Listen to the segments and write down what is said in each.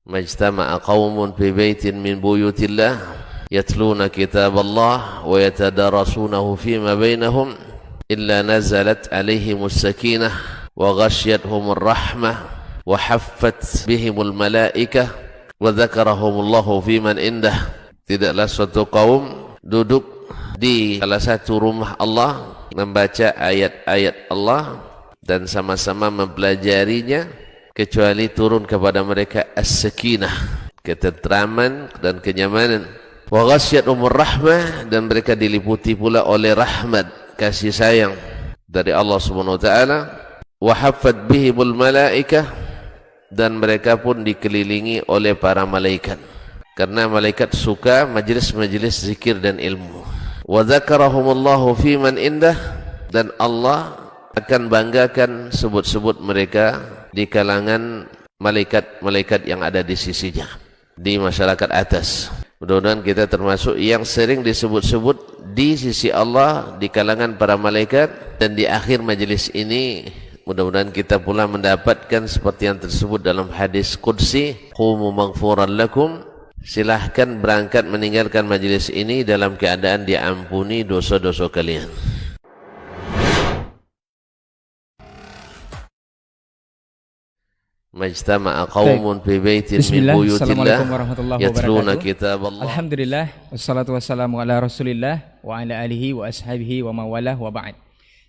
majtama'a qaumun fi baitin min buyutillah yatluna kitaballah wa yatadarasunahu fima bainahum illa nazalat alaihimus sakinah wa ghasyiyatuhumur rahmah wa haffat bihimul malaikah wa dzakarahumullahu fiman indah. Tidaklah suatu kaum duduk di salah satu rumah Allah membaca ayat-ayat Allah dan sama-sama mempelajarinya kecuali turun kepada mereka as-sakinah, ketentraman dan kenyamanan, wa ghasyiyatuhumur rahmah, dan mereka diliputi pula oleh rahmat, kasih sayang dari Allah Subhanahu wa taala, wa haffat bihimul malaikah, dan mereka pun dikelilingi oleh para malaikat karena malaikat suka majlis-majlis zikir dan ilmu. Wa dzakarahumullahu fiman indah, dan Allah akan banggakan sebut-sebut mereka di kalangan malaikat-malaikat yang ada di sisinya, di masyarakat atas. Mudah-mudahan kita termasuk yang sering disebut-sebut di sisi Allah di kalangan para malaikat, dan di akhir majelis ini mudah-mudahan kita pula mendapatkan seperti yang tersebut dalam hadis qudsi, qumu maghfuran lakum, silahkan berangkat meninggalkan majelis ini dalam keadaan diampuni dosa-dosa kalian. Majtama'a qaumun fi baitin min buyutillah yatluna kitaballah. Alhamdulillah, wassalatu wassalamu ala Rasulillah wa ala alihi wa ashabihi wa mawalah wa ba'd.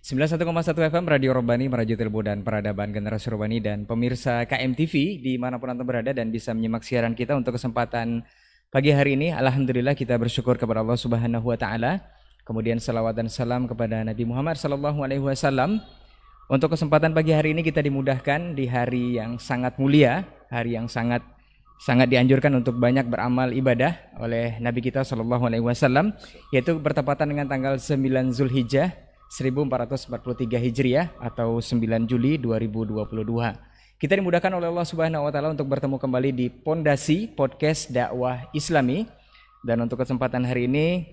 91,1 FM Radio Rabbani, Merajut Ilmu dan Peradaban Generasi Rabbani, dan pemirsa KMTV dimanapun Anda berada dan bisa menyimak siaran kita untuk kesempatan pagi hari ini. Alhamdulillah, kita bersyukur kepada Allah Subhanahu wa taala. Kemudian salawat dan salam kepada Nabi Muhammad sallallahu alaihi wasallam. Untuk kesempatan pagi hari ini kita dimudahkan di hari yang sangat mulia, hari yang sangat dianjurkan untuk banyak beramal ibadah oleh Nabi kita sallallahu alaihi wasallam, yaitu bertepatan dengan tanggal 9 Zulhijjah 1443 Hijriah atau 9 Juli 2022. Kita dimudahkan oleh Allah Subhanahu wa taala untuk bertemu kembali di Pondasi Podcast Dakwah Islami, dan untuk kesempatan hari ini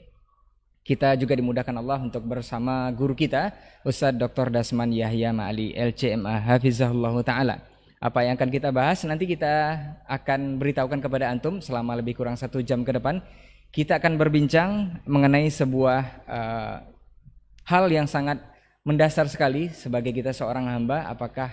kita juga dimudahkan Allah untuk bersama guru kita Ustadz Dr. Dasman Yahya Ma'ali LCMA Hafizahullah Ta'ala. Apa yang akan kita bahas nanti kita akan beritahukan kepada antum selama lebih kurang 1 jam ke depan. Kita akan berbincang mengenai sebuah hal yang sangat mendasar sekali sebagai kita seorang hamba. Apakah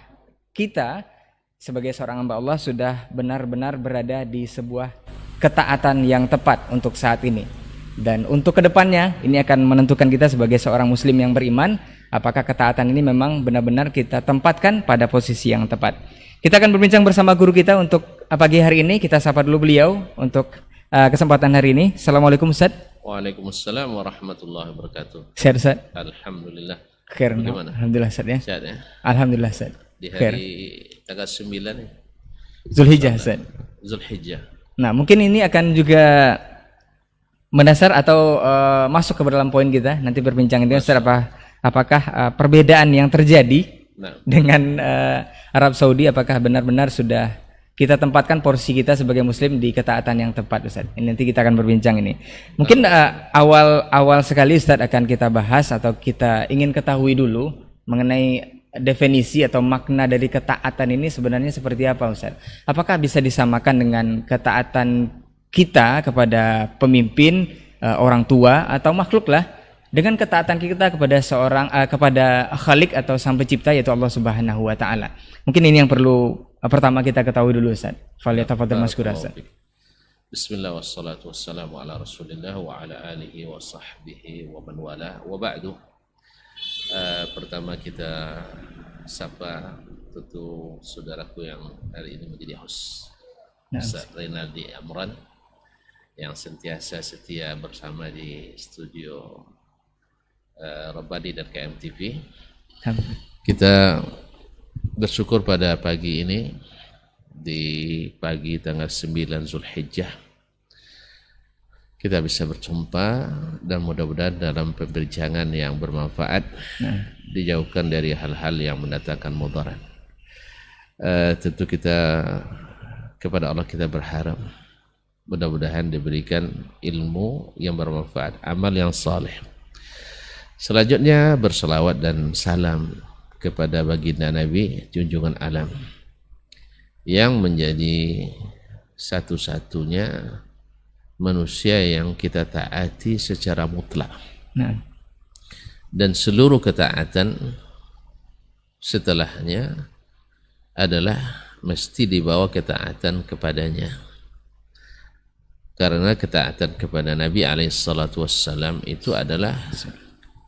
kita sebagai seorang hamba Allah sudah benar-benar berada di sebuah ketaatan yang tepat untuk saat ini? Dan untuk kedepannya ini akan menentukan kita sebagai seorang muslim yang beriman, apakah ketaatan ini memang benar-benar kita tempatkan pada posisi yang tepat. Kita akan berbincang bersama guru kita untuk pagi hari ini. Kita sapa dulu beliau untuk kesempatan hari ini. Assalamualaikum Ustaz. Waalaikumsalam warahmatullahi wabarakatuh. Sehat Ustaz? Alhamdulillah. Khair. Bagaimana? Alhamdulillah Ustaz ya. Sehat ya? Alhamdulillah Ustaz. Di hari tanggal 9 ya? Zulhijjah Ustaz. Zulhijjah. Nah, mungkin ini akan juga mendasar atau masuk ke dalam poin kita nanti berbincang ini Ustaz, apakah perbedaan yang terjadi dengan Arab Saudi, apakah benar-benar sudah kita tempatkan porsi kita sebagai muslim di ketaatan yang tepat Ustaz. Ini nanti kita akan berbincang ini. Mungkin awal sekali Ustaz akan kita bahas atau kita ingin ketahui dulu mengenai definisi atau makna dari ketaatan ini sebenarnya seperti apa Ustaz? Apakah bisa disamakan dengan ketaatan kita kepada pemimpin, orang tua atau makhluk lah, dengan ketaatan kita kepada kepada Khalik atau Sang Pencipta yaitu Allah Subhanahu wa taala. Mungkin ini yang perlu pertama kita ketahui dulu Ustaz. Falyatafadhal mazkur Ustaz. Bismillah wassalatu wassalamu ala Rasulillah wa ala alihi wa sahbihi wa man wala wa ba'du. Pertama kita sapa tentu saudaraku yang hari ini menjadi host, Ustaz Renaldi Amran, yang sentiasa setia bersama di studio Rabbani dan KMTV. Kita bersyukur pada pagi ini, di pagi tanggal 9 Zulhijjah, kita bisa berjumpa dan mudah-mudahan dalam perbincangan yang bermanfaat, dijauhkan dari hal-hal yang mendatangkan mudarat. Tentu kita kepada Allah kita berharap mudah-mudahan diberikan ilmu yang bermanfaat, amal yang saleh. Selanjutnya berselawat dan salam kepada baginda Nabi junjungan alam yang menjadi satu-satunya manusia yang kita taati secara mutlak. Dan seluruh ketaatan setelahnya adalah mesti dibawa ketaatan kepadanya. Karena ketaatan kepada Nabi SAW itu adalah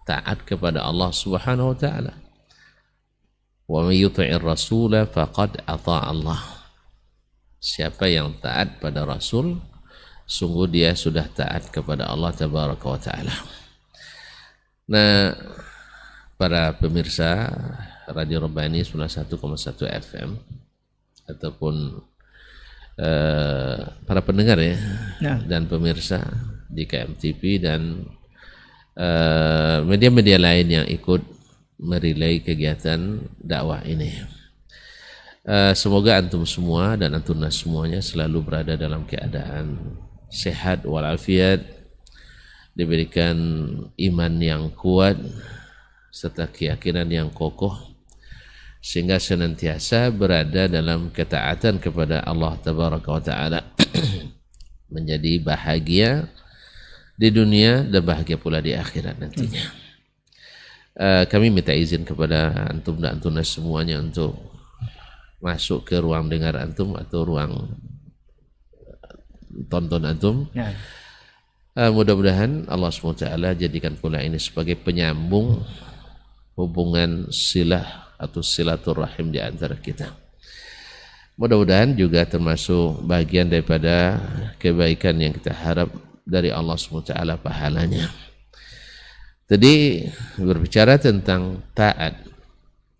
taat kepada Allah Subhanahu wa taala. Wa may yuti'ir rasula faqad ata'a Allah. Siapa yang taat pada Rasul, sungguh dia sudah taat kepada Allah Tabaraka wa taala. Nah, para pemirsa Radio Rabbani 91,1 FM ataupun para pendengar ya, dan pemirsa di KMTV dan media-media lain yang ikut merilai kegiatan dakwah ini. Semoga antum semua dan antunnas semuanya selalu berada dalam keadaan sehat walafiat, diberikan iman yang kuat serta keyakinan yang kokoh, sehingga senantiasa berada dalam ketaatan kepada Allah Tabaraka wa taala, menjadi bahagia di dunia dan bahagia pula di akhirat nantinya. Kami minta izin kepada antum dan antunas semuanya untuk masuk ke ruang dengar antum atau ruang tonton antum. Mudah-mudahan Allah SWT jadikan pula ini sebagai penyambung hubungan silah atau silaturahim di antara kita. Mudah-mudahan juga termasuk bagian daripada kebaikan yang kita harap dari Allah SWT pahalanya. Tadi berbicara tentang taat.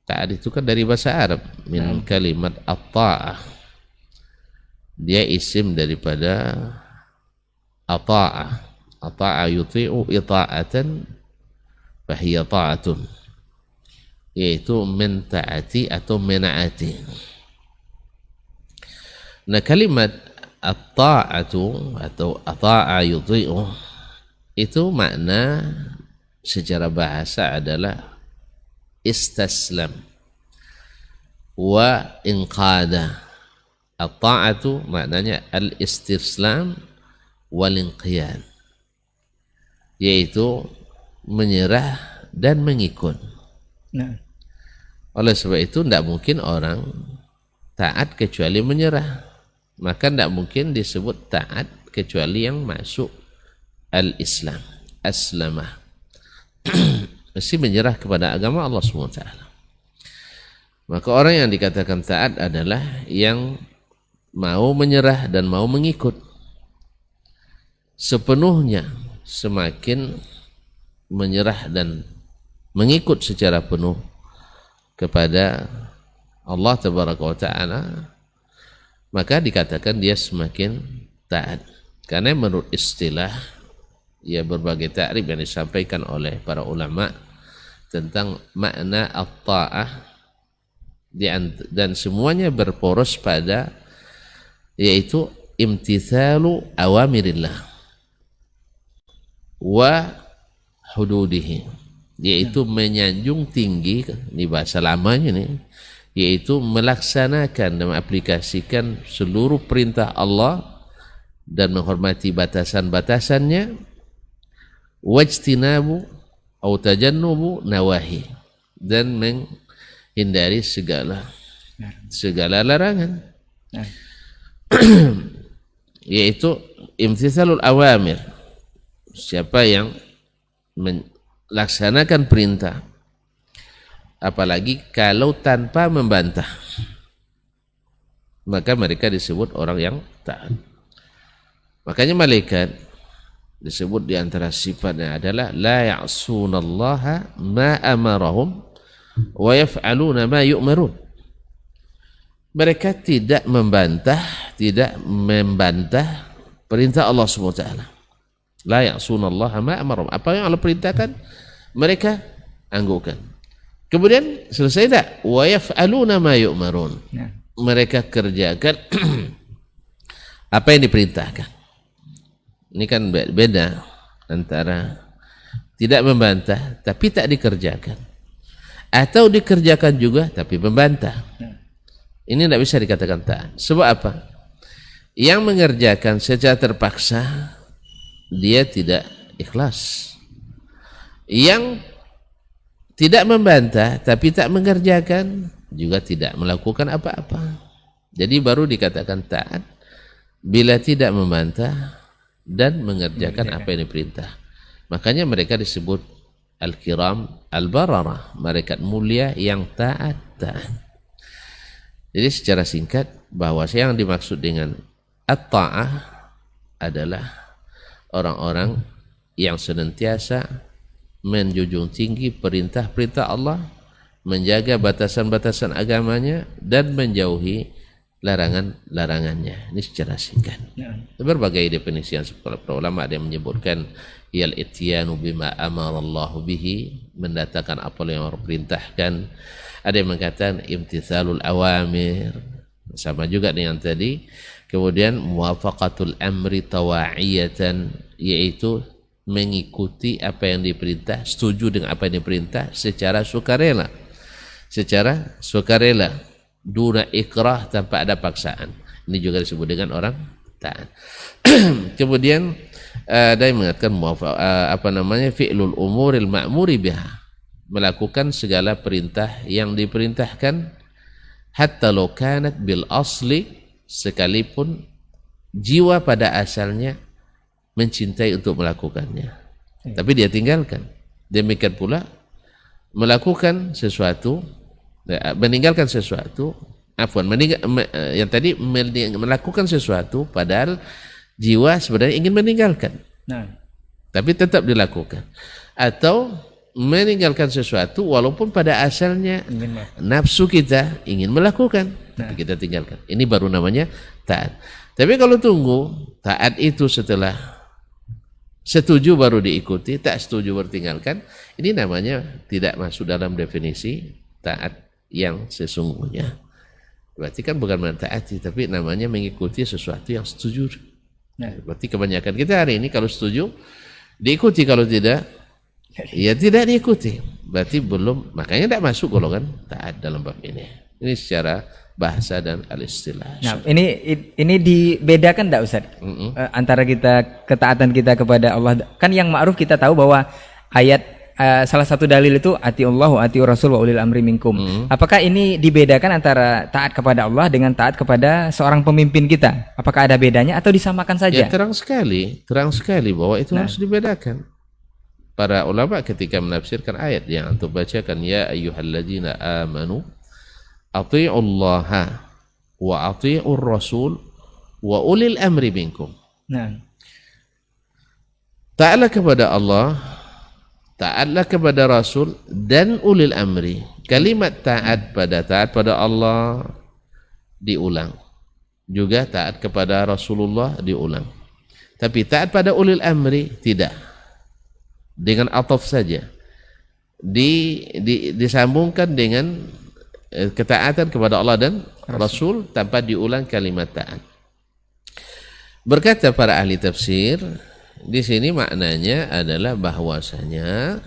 Taat itu kan dari bahasa Arab, min kalimat at-ta'ah. Dia isim daripada ata'ah. Ata'ah yuti'u ita'atan fahiya ta'atun, yaitu mentaati atau menaati. Nah, kalimat at-ta'atu atau ata'a yuti'u itu makna secara bahasa adalah istaslam wa inqada. At-ta'atu maknanya al-istislam wal inqiyad, yaitu menyerah dan mengikut. Oleh sebab itu tidak mungkin orang taat kecuali menyerah, maka tidak mungkin disebut taat kecuali yang masuk al-Islam, aslamah. Mesti menyerah kepada agama Allah SWT. Maka orang yang dikatakan taat adalah yang mau menyerah dan mau mengikut sepenuhnya. Semakin menyerah dan mengikut secara penuh kepada Allah Tabaraka wa Ta'ala, maka dikatakan dia semakin taat. Karena menurut istilah, ya berbagai ta'rif yang disampaikan oleh para ulama tentang makna at-ta'ah, dan semuanya berporos pada yaitu imtithalu awamirillah wa hududihi, yaitu menyanjung tinggi di bahasa lamanya nih, yaitu melaksanakan dan mengaplikasikan seluruh perintah Allah dan menghormati batasan-batasannya, wajtinabu atau tajannubu nawahi, dan menghindari segala larangan. Yaitu imtithalul awamir, siapa yang melaksanakan perintah, apalagi kalau tanpa membantah, maka mereka disebut orang yang taat. Makanya malaikat disebut di antara sifatnya adalah la ya'sunallaha ma amarahum wa yaf'aluna ma yu'marun. Mereka tidak membantah perintah Allah SWT. La ya'sunallaha ma amarahum. Apa yang Allah perintahkan, mereka anggukkan. Kemudian selesai tak? Wa yaf'aluna ma yu'marun. Mereka kerjakan apa yang diperintahkan. Ini kan beda antara tidak membantah tapi tak dikerjakan, atau dikerjakan juga tapi membantah. Ini tidak bisa dikatakan taat. Sebab apa? Yang mengerjakan secara terpaksa dia tidak ikhlas. Yang tidak membantah tapi tak mengerjakan juga tidak melakukan apa-apa. Jadi baru dikatakan taat bila tidak membantah dan mengerjakan apa yang diperintah. Makanya mereka disebut al-kiram al-bararah, malaikat mulia yang taat. Jadi secara singkat bahwa yang dimaksud dengan at-ta'ah adalah orang-orang yang senantiasa menjunjung tinggi perintah-perintah Allah, menjaga batasan-batasan agamanya dan menjauhi larangan-larangannya. Ini secara singkat. Berbagai definisi yang para ulama ada yang menyebutkan yal ityanu bima amarallahu bihi, mendatangkan apa yang Allah perintahkan. Ada yang mengatakan imtithalul awamir, sama juga dengan tadi. Kemudian muwafaqatul amri tawa'iyatan, yaitu mengikuti apa yang diperintah, setuju dengan apa yang diperintah secara sukarela. Secara sukarela, duna ikrah, tanpa ada paksaan. Ini juga disebut dengan orang taat. Kemudian ada yang mengatakan fi'lul umuril ma'muri biha, melakukan segala perintah yang diperintahkan, hatta law kanat bil asli, sekalipun jiwa pada asalnya mencintai untuk melakukannya, tapi dia tinggalkan. Demikian pula melakukan sesuatu, meninggalkan sesuatu, yang tadi melakukan sesuatu padahal jiwa sebenarnya ingin meninggalkan, tapi tetap dilakukan. Atau meninggalkan sesuatu walaupun pada asalnya nafsu kita ingin melakukan, tapi kita tinggalkan. Ini baru namanya taat. Tapi kalau tunggu taat itu setelah setuju baru diikuti, tak setuju baru tinggalkan, ini namanya tidak masuk dalam definisi taat yang sesungguhnya. Berarti kan bukan mentaati, tapi namanya mengikuti sesuatu yang setuju. Berarti kebanyakan kita hari ini kalau setuju diikuti, kalau tidak ya tidak diikuti. Berarti belum, makanya tidak masuk golongan taat dalam bab ini. Ini secara bahasa dan al-istilah. Nah, ini dibedakan enggak Ustaz? Antara ketaatan kita kepada Allah, kan yang ma'ruf kita tahu bahwa ayat salah satu dalil itu atiullah wa atiur rasul wa ulil amri minkum. Apakah ini dibedakan antara taat kepada Allah dengan taat kepada seorang pemimpin kita? Apakah ada bedanya atau disamakan saja? Ya, terang sekali bahwa itu harus dibedakan. Para ulama ketika menafsirkan ayat yang antum bacakan, ya ayyuhalladzina amanu ati'ullaha wa ati'ur rasul wa ulil amri minkum. Taatlah kepada Allah, taatlah kepada Rasul dan ulil amri. Kalimat taat pada Allah diulang, juga taat kepada Rasulullah diulang. Tapi taat pada ulil amri tidak, dengan ataf saja disambungkan dengan ketaatan kepada Allah dan Rasul tanpa diulang kalimat taat. Berkata para ahli tafsir, di sini maknanya adalah bahwasanya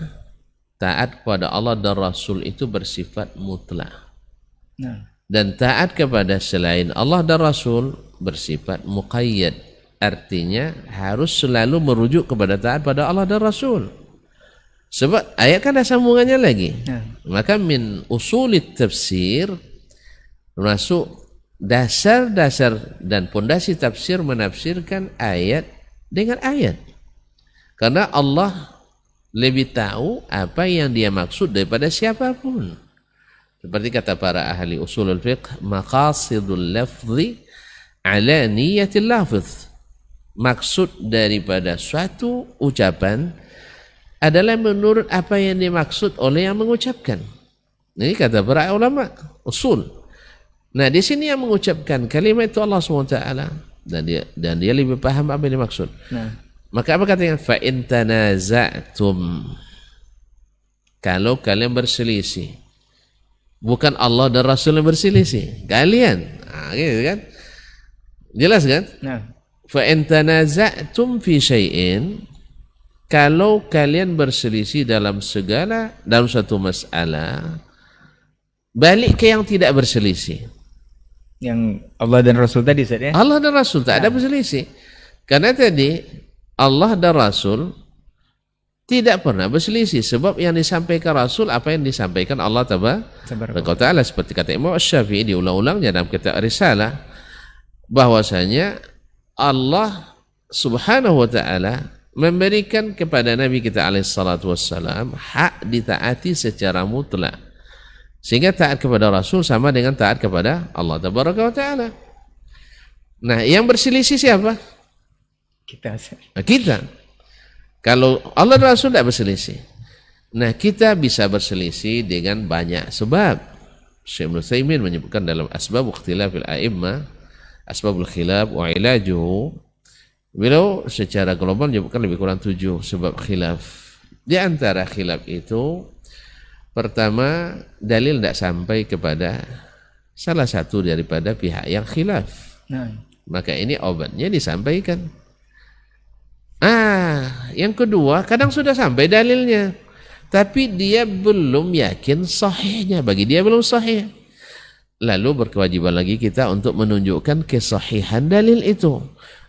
taat kepada Allah dan Rasul itu bersifat mutlak. Dan taat kepada selain Allah dan Rasul bersifat muqayyad. Artinya harus selalu merujuk kepada taat pada Allah dan Rasul. Sebab ayat kan ada sambungannya lagi. Maka min usulit tafsir, masuk dasar-dasar dan pondasi tafsir menafsirkan ayat dengan ayat. Karena Allah lebih tahu apa yang dia maksud daripada siapapun. Seperti kata para ahli usulul fiqh, maqasidul lafzi ala niyatil lafz. Maksud daripada suatu ucapan adalah menurut apa yang dimaksud oleh yang mengucapkan. Ini kata para ulama usul. Nah, di sini yang mengucapkan kalimat itu Allah SWT, dan dia lebih paham apa yang dimaksud. Maka apa katanya? Fa in tanaza'tum, kalau kalian berselisih, bukan Allah dan Rasul yang berselisih, kalian. Gitu kan? Jelas kan? Fa in tanaza'tum fi syai'in, kalau kalian berselisih dalam suatu masalah, balik ke yang tidak berselisih. Yang Allah dan Rasul tadi Ustaz ya? Allah dan Rasul tak ada berselisih. Karena tadi Allah dan Rasul tidak pernah berselisih, sebab yang disampaikan Rasul apa yang disampaikan Allah Taala, seperti kata Imam Asy-Syafi'i diulang-ulangnya dalam kitab Risalah, bahwasanya Allah Subhanahu wa taala memberikan kepada Nabi kita alaihi salatu wassalam hak ditaati secara mutlak. Sehingga taat kepada Rasul sama dengan taat kepada Allah Tabaraka wa Ta'ala. Nah, yang berselisih siapa? Kita. Nah, kita. Kalau Allah dan Rasul tidak berselisih. Nah, kita bisa berselisih dengan banyak sebab. Syekh Ibnu Utsaimin menyebutkan dalam Asbab Ikhtilafil A'immah, Asbabul Khilaf wa Ilajuhu. Beliau secara global menyebutkan lebih kurang 7 sebab khilaf. Di antara khilaf itu, pertama, dalil tidak sampai kepada salah satu daripada pihak yang khilaf. Maka ini obatnya disampaikan. Yang kedua, kadang sudah sampai dalilnya, tapi dia belum yakin sahihnya. Bagi dia belum sahih. Lalu berkewajiban lagi kita untuk menunjukkan kesahihan dalil itu.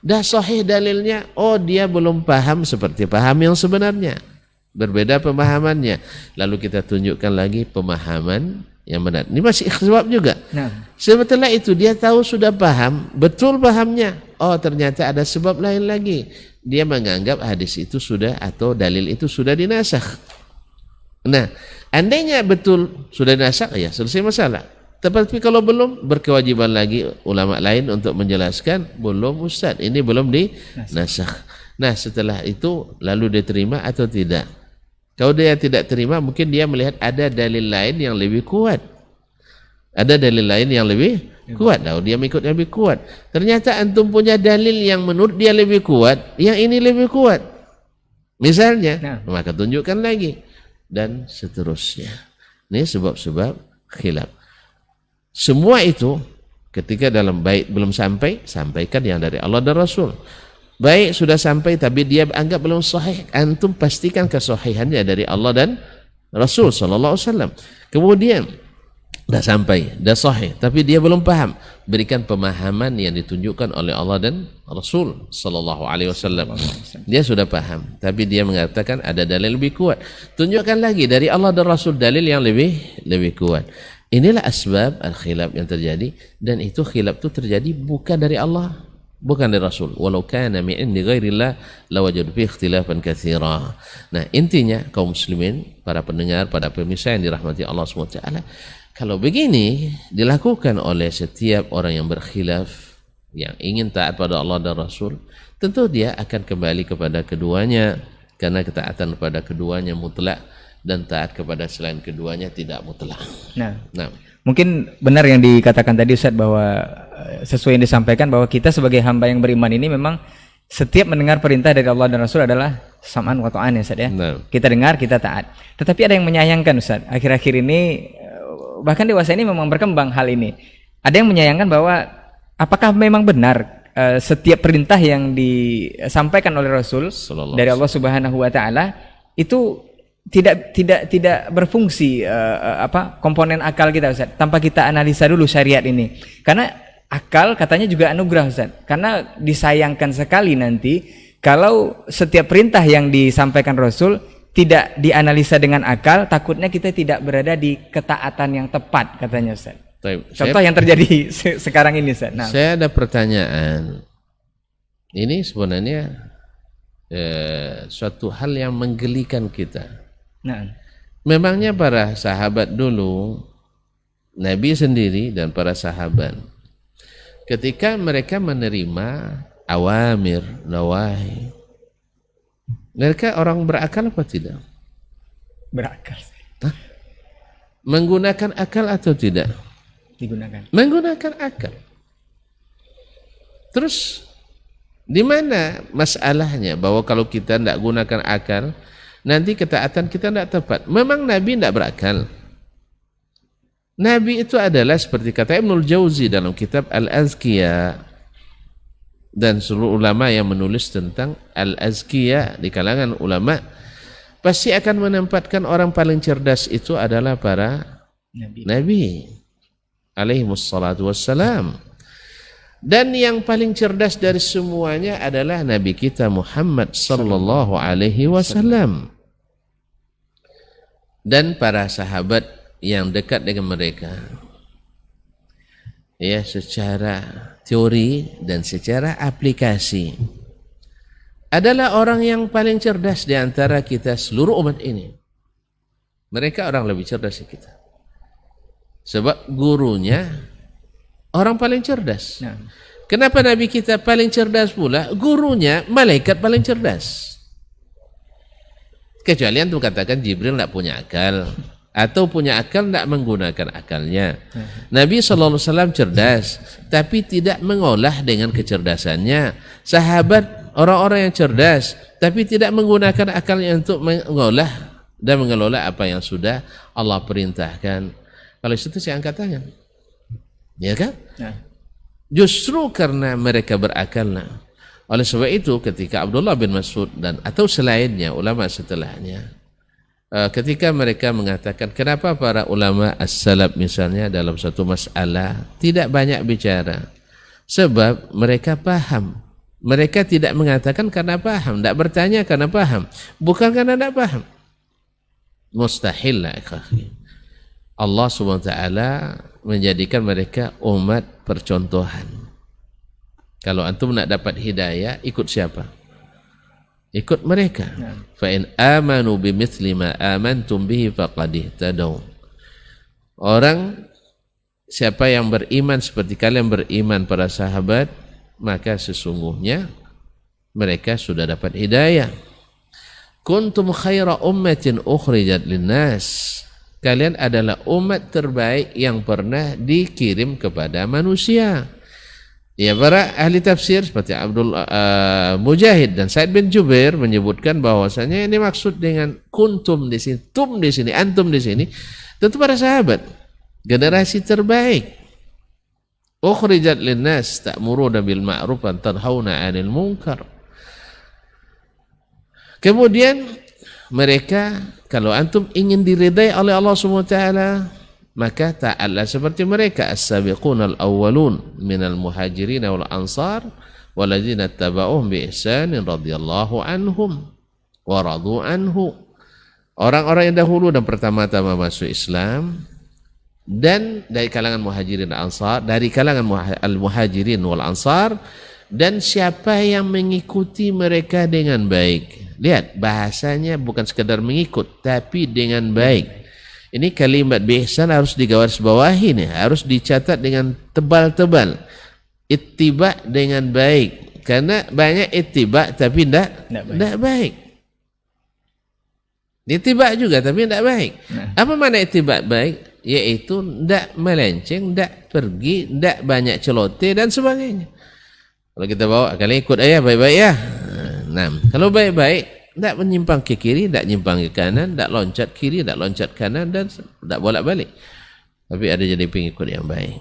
Dah sahih dalilnya, dia belum paham seperti paham yang sebenarnya. Berbeda pemahamannya, lalu kita tunjukkan lagi pemahaman yang benar. Ini masih ikhtilaf juga. Setelah itu dia tahu sudah paham, betul pahamnya. Ternyata ada sebab lain lagi. Dia menganggap hadis itu sudah atau dalil itu sudah dinasakh. Nah, andainya betul sudah dinasakh, ya selesai masalah. Tapi kalau belum, berkewajiban lagi ulama lain untuk menjelaskan, belum Ustaz, ini belum dinasakh. Nah, setelah itu lalu diterima atau tidak? Kalau dia tidak terima, mungkin dia melihat ada dalil lain yang lebih kuat. Ada dalil lain yang lebih kuat. Lalu dia mengikut yang lebih kuat. Ternyata antum punya dalil yang menurut dia lebih kuat, yang ini lebih kuat. Misalnya, maka tunjukkan lagi. Dan seterusnya. Ini sebab-sebab khilaf. Semua itu ketika dalam bait belum sampai, sampaikan yang dari Allah dan Rasul. Baik sudah sampai tapi dia anggap belum sahih, antum pastikan kesahihannya dari Allah dan Rasul sallallahu alaihi wasallam. Kemudian dah sampai, dah sahih tapi dia belum paham, berikan pemahaman yang ditunjukkan oleh Allah dan Rasul sallallahu alaihi wasallam. Dia sudah paham tapi dia mengatakan ada dalil lebih kuat. Tunjukkan lagi dari Allah dan Rasul dalil yang lebih kuat. Inilah asbab al-khilaf yang terjadi, dan itu khilaf itu terjadi bukan dari Allah, bukan dari Rasul. Walau kana min indi ghairillah lawajadu fi ikhtilafan katsira. Nah, intinya kaum muslimin, para pendengar, para pemirsa yang dirahmati Allah SWT, kalau begini dilakukan oleh setiap orang yang berkhilaf, yang ingin taat pada Allah dan Rasul, tentu dia akan kembali kepada keduanya, karena ketaatan pada keduanya mutlak dan taat kepada selain keduanya tidak mutlak. Nah, mungkin benar yang dikatakan tadi Ustaz, bahwa sesuai yang disampaikan bahwa kita sebagai hamba yang beriman ini memang setiap mendengar perintah dari Allah dan Rasul adalah sam'an wa ta'an ya Ustaz ya. Kita dengar, kita taat. Tetapi ada yang menyayangkan Ustaz, akhir-akhir ini bahkan dewasa ini memang berkembang hal ini. Ada yang menyayangkan bahwa apakah memang benar setiap perintah yang disampaikan oleh Rasul dari Allah Subhanahu wa taala itu tidak berfungsi komponen akal kita Ustaz, tanpa kita analisa dulu syariat ini. Karena akal katanya juga anugerah Ustaz. Karena disayangkan sekali nanti kalau setiap perintah yang disampaikan Rasul tidak dianalisa dengan akal, takutnya kita tidak berada di ketaatan yang tepat katanya Ustaz. Contoh yang terjadi sekarang ini Ustaz. Saya ada pertanyaan. Ini sebenarnya suatu hal yang menggelikan kita. Memangnya para sahabat dulu, Nabi sendiri dan para sahabat, ketika mereka menerima awamir, nawahi, mereka orang berakal apa tidak? Berakal. Menggunakan akal atau tidak? Digunakan. Menggunakan akal. Terus di mana masalahnya bahwa kalau kita tidak gunakan akal, nanti ketaatan kita tidak tepat? Memang Nabi tidak berakal. Nabi itu adalah seperti kata Ibnul Jauzi dalam kitab Al-Azkiyah, dan seluruh ulama yang menulis tentang Al-Azkiyah di kalangan ulama pasti akan menempatkan orang paling cerdas itu adalah para Nabi. alaihimussalatu wassalam. Dan yang paling cerdas dari semuanya adalah Nabi kita Muhammad sallallahu alaihi wasallam dan para sahabat yang dekat dengan mereka. Ya, secara teori dan secara aplikasi adalah orang yang paling cerdas di antara kita seluruh umat ini. Mereka orang lebih cerdas dari kita. Sebab gurunya orang paling cerdas. Nah. Kenapa Nabi kita paling cerdas pula? Gurunya malaikat paling cerdas. Kecuali antum katakan Jibril tidak punya akal, atau punya akal tidak menggunakan akalnya. Nabi SAW cerdas, tapi tidak mengolah dengan kecerdasannya. Sahabat orang-orang yang cerdas, tapi tidak menggunakan akalnya untuk mengolah dan mengelola apa yang sudah Allah perintahkan. Kalau itu saya angkat tangan. Ya kan? Nah. Justru karena mereka berakal. Oleh sebab itu ketika Abdullah bin Mas'ud dan atau selainnya ulama setelahnya, ketika mereka mengatakan kenapa para ulama as-salaf misalnya dalam satu masalah tidak banyak bicara, sebab mereka paham. Mereka tidak mengatakan karena paham, tidak bertanya karena paham, bukan karena tidak paham. Mustahil lah ikhwan. Allah SWT menjadikan mereka umat percontohan. Kalau antum nak dapat hidayah, ikut siapa? Ikut mereka. Fa in amanu bimithli ma amantum bihi faqad ihtadaw. Orang siapa yang beriman seperti kalian beriman para sahabat, maka sesungguhnya mereka sudah dapat hidayah. Kuntum khaira ummatin ukhrijat linnas. Kalian adalah umat terbaik yang pernah dikirim kepada manusia. Ya, para ahli tafsir seperti Abdul Mujahid dan Sa'id bin Jubair menyebutkan bahwasanya ini maksud dengan kuntum di sini, tum di sini, antum di sini, tentu para sahabat, generasi terbaik. Ukhrijat linnas ta'muruna bil ma'ruf wa tanhauna 'anil munkar. Kemudian mereka, kalau antum ingin diridai oleh Allah SWT, maka ta'ala seperti mereka as-sabiqun al-awwalun minal muhajirin wal ansar waladzina taba'uhum bi ihsanin radhiyallahu anhum wa radu anhu. Orang-orang yang dahulu dan pertama-tama masuk Islam dan dari kalangan muhajirin dan ansar, dari kalangan al-muhajirin wal ansar, dan siapa yang mengikuti mereka dengan baik. Lihat, bahasanya bukan sekedar mengikut, tapi dengan baik. Ini kalimat bihsan harus digarisbawahi nih, harus dicatat dengan tebal-tebal. Ittiba dengan baik, karena banyak ittiba tapi tidak baik. Ittiba juga tapi tidak baik. Apa makna ittiba baik? Yaitu tidak melenceng, tidak pergi, tidak banyak celote dan sebagainya. Kalau kita bawa, kalian ikut ayah baik-baik ya. Nah, kalau baik-baik, tidak menyimpang ke kiri, tidak menyimpang ke kanan, tidak loncat kiri, tidak loncat kanan, dan tidak bolak-balik. Tapi ada jadi pengikut yang baik.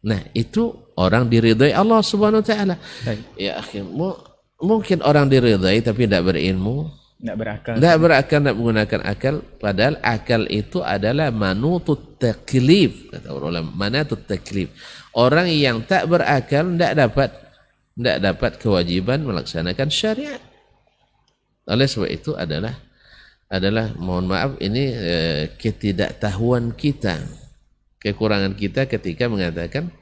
Nah, itu orang diridai Allah Subhanahu Wa Taala. Ya, mungkin orang diridai tapi tidak berilmu, tidak berakal, tidak menggunakan akal. Padahal akal itu adalah manutut taklif, kata ulama, manutut taklif. Orang yang tak berakal tidak dapat kewajiban melaksanakan syariat. Oleh sebab itu adalah mohon maaf ini ketidaktahuan kita, kekurangan kita ketika mengatakan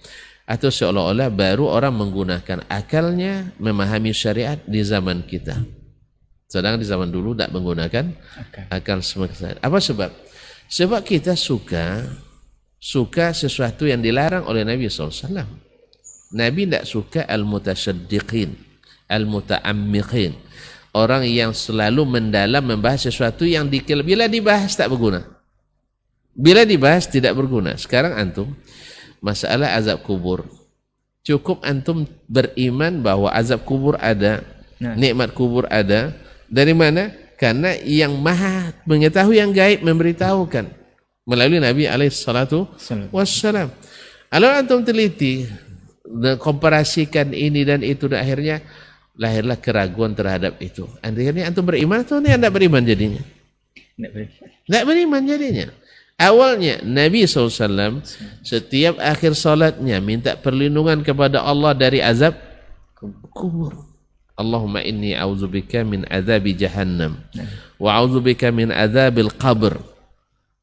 atau seolah-olah baru orang menggunakan akalnya memahami syariat di zaman kita, sedang di zaman dulu tidak menggunakan akal semata. Apa sebab? Sebab kita suka sesuatu yang dilarang oleh Nabi SAW. Nabi tidak suka al-mutasyaddiqin, al-muta'ammiqin, orang yang selalu mendalam membahas sesuatu yang bila dibahas tak berguna, bila dibahas tidak berguna. Sekarang antum masalah azab kubur, cukup antum beriman bahwa azab kubur ada, nikmat kubur ada. Dari mana? Karena yang maha mengetahui yang gaib memberitahukan melalui Nabi alaihissalatu wassalam. Kalau antum teliti dan komparasikan ini dan itu, dan akhirnya lahirlah keraguan terhadap itu. Akhirnya antum beriman atau anda beriman jadinya? Tidak beriman jadinya. Awalnya Nabi SAW setiap akhir salatnya minta perlindungan kepada Allah dari azab kubur. Allahumma inni a'udzubika min azabi jahannam wa a'udzubika min azabil qabr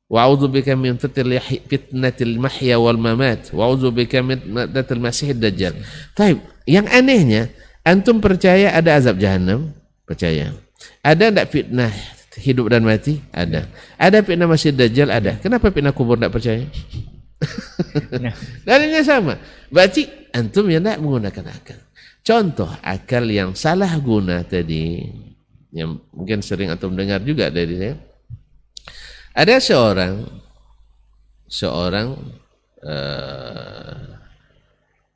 wa a'udzubika min fitnatil mahya wal mamat wa a'udzubika min fitnatil masihid dajjal. Taib, yang anehnya antum percaya ada azab jahannam? Percaya. Ada enggak fitnah hidup dan mati? Ada. Ada fitnah masih dajjal? Ada. Kenapa fitnah kubur tidak percaya? Dalilnya sama. Berarti antum yang tidak menggunakan akal. Contoh akal yang salah guna tadi, yang mungkin sering antum dengar juga dari saya. Ada seorang